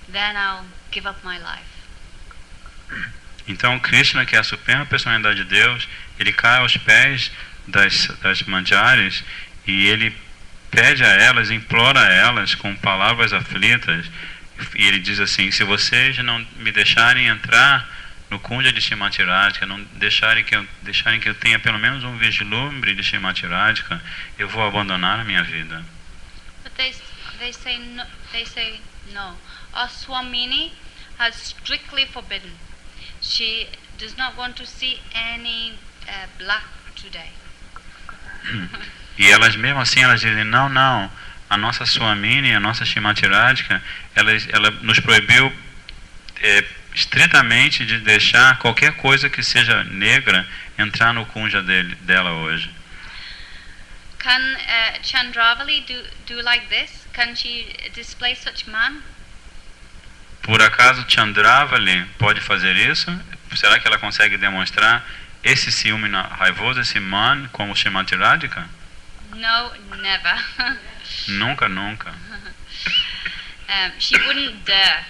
then I'll give up my life. Então Krishna, que é a suprema personalidade de Deus, ele cai aos pés das manjares e ele pede a elas, implora a elas com palavras aflitas, e ele diz assim: se vocês não me deixarem entrar no Kunja de Shrimati Radhika, não deixarem que eu tenha pelo menos um vislumbre de Shrimati Radhika, eu vou abandonar a minha vida. But they say no. Our Swamini has strictly forbidden. She does not want to see any black today. E elas mesmo assim elas dizem: não, a nossa Swamini, a nossa Shrimati Radhika, ela nos proibiu estritamente de deixar qualquer coisa que seja negra entrar no kunja dela hoje. Can Chandravali do like this? Can she display such man? Por acaso Chandravali pode fazer isso? Será que ela consegue demonstrar esse ciúme raivoso, esse man, como Shrimati Radhika? No, never. Nunca. She wouldn't dare.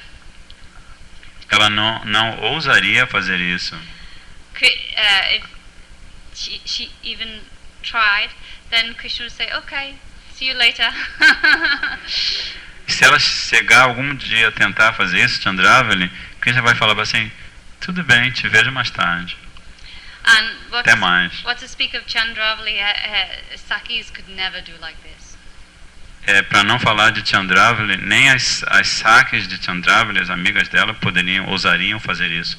Ela não ousaria fazer isso. If she even tried, then Krishna would say, okay, see you later. Se ela chegar algum dia a tentar fazer isso, Chandravali, Krishna vai falar assim: tudo bem, te vejo mais tarde. And Até mais. what to speak of Chandravali, Sakis could never do like this. Para não falar de Chandravali, nem as sakis de Chandravali, as amigas dela, ousariam fazer isso.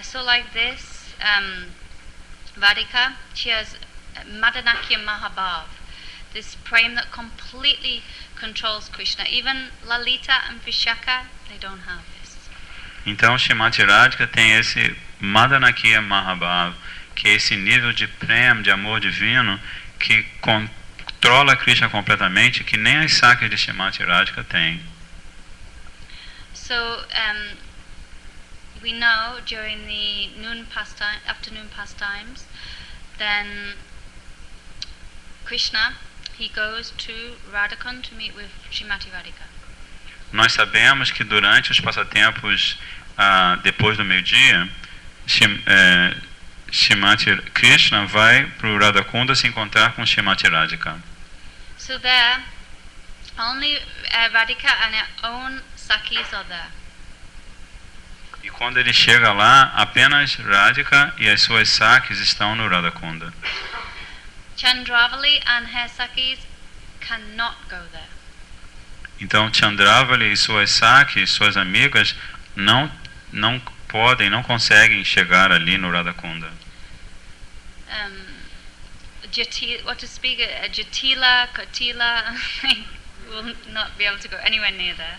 So like this, Radhika, she has Madanakya Mahabhav, this prem that completely controls Krishna. Even Lalita and Vishaka, they don't have this. Então Shrimati Radhika tem esse Madanakya Mahabhav, que é esse nível de prem, de amor divino, que controla Krishna completamente, que nem as sakis de Shrimati Radhika têm. So we know during the afternoon pastimes, then Krishna, he goes to Radhakund to meet with Shrimati Radhika. Nós sabemos que durante os passatempos depois do meio-dia, Shrimati Krishna vai para o Radhakunda se encontrar com Shrimati Radhika. So there, only Radhika and her own Sakis are there. E quando ele chega lá, apenas Radhika e as suas sakis estão no Radhakunda. Chandravali and her Sakis cannot go there. Então Chandravali e suas sakis, suas amigas, não conseguem chegar ali no Radhakunda. What to speak? Jatila, Kotila, will not be able to go anywhere near there.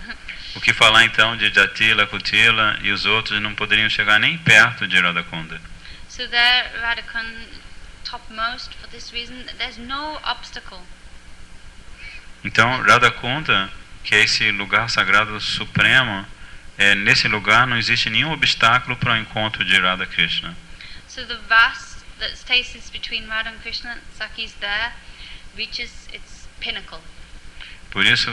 O que falar então de Jatila, Kutila e os outros não poderiam chegar nem perto de Radhakunda. So there, Radhakund topmost. For this reason, there's no obstacle. Então Radhakunda, que é esse lugar sagrado supremo, nesse lugar não existe nenhum obstáculo para o encontro de Radha Krishna. So the vast that spaces between Radha and Krishna, Sakis there, reaches its pinnacle. Por isso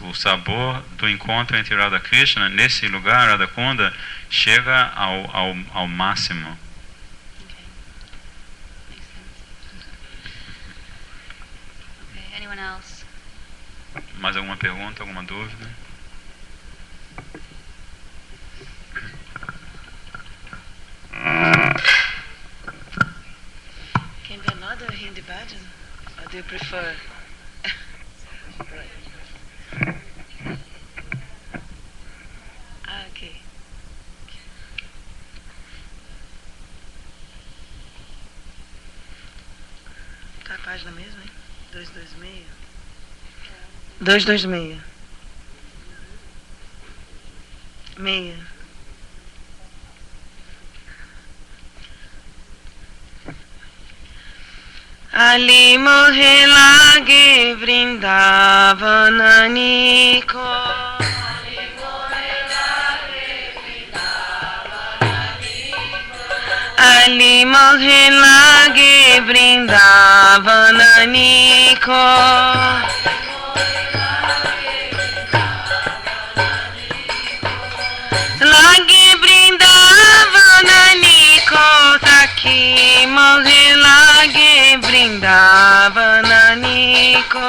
o sabor do encontro entre Radha Krishna nesse lugar, Radhakunda, chega ao máximo. Okay, makes sense. Okay, anyone else? Mais alguma pergunta, alguma dúvida? Can be another Hindi bhajan? Or do you prefer? Okay. Qual a página mesmo, hein? 226? 226. Meia. Ali morre lage Vrindavanani ko. Ali morhe Ali mohe lage Vrindavananiko. Lage Vrindavananiko, Sakhi mohe lage Vrindavananiko.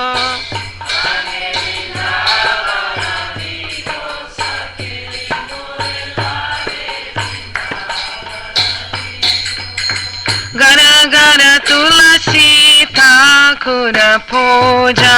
Gara gara tulasi thakura puja.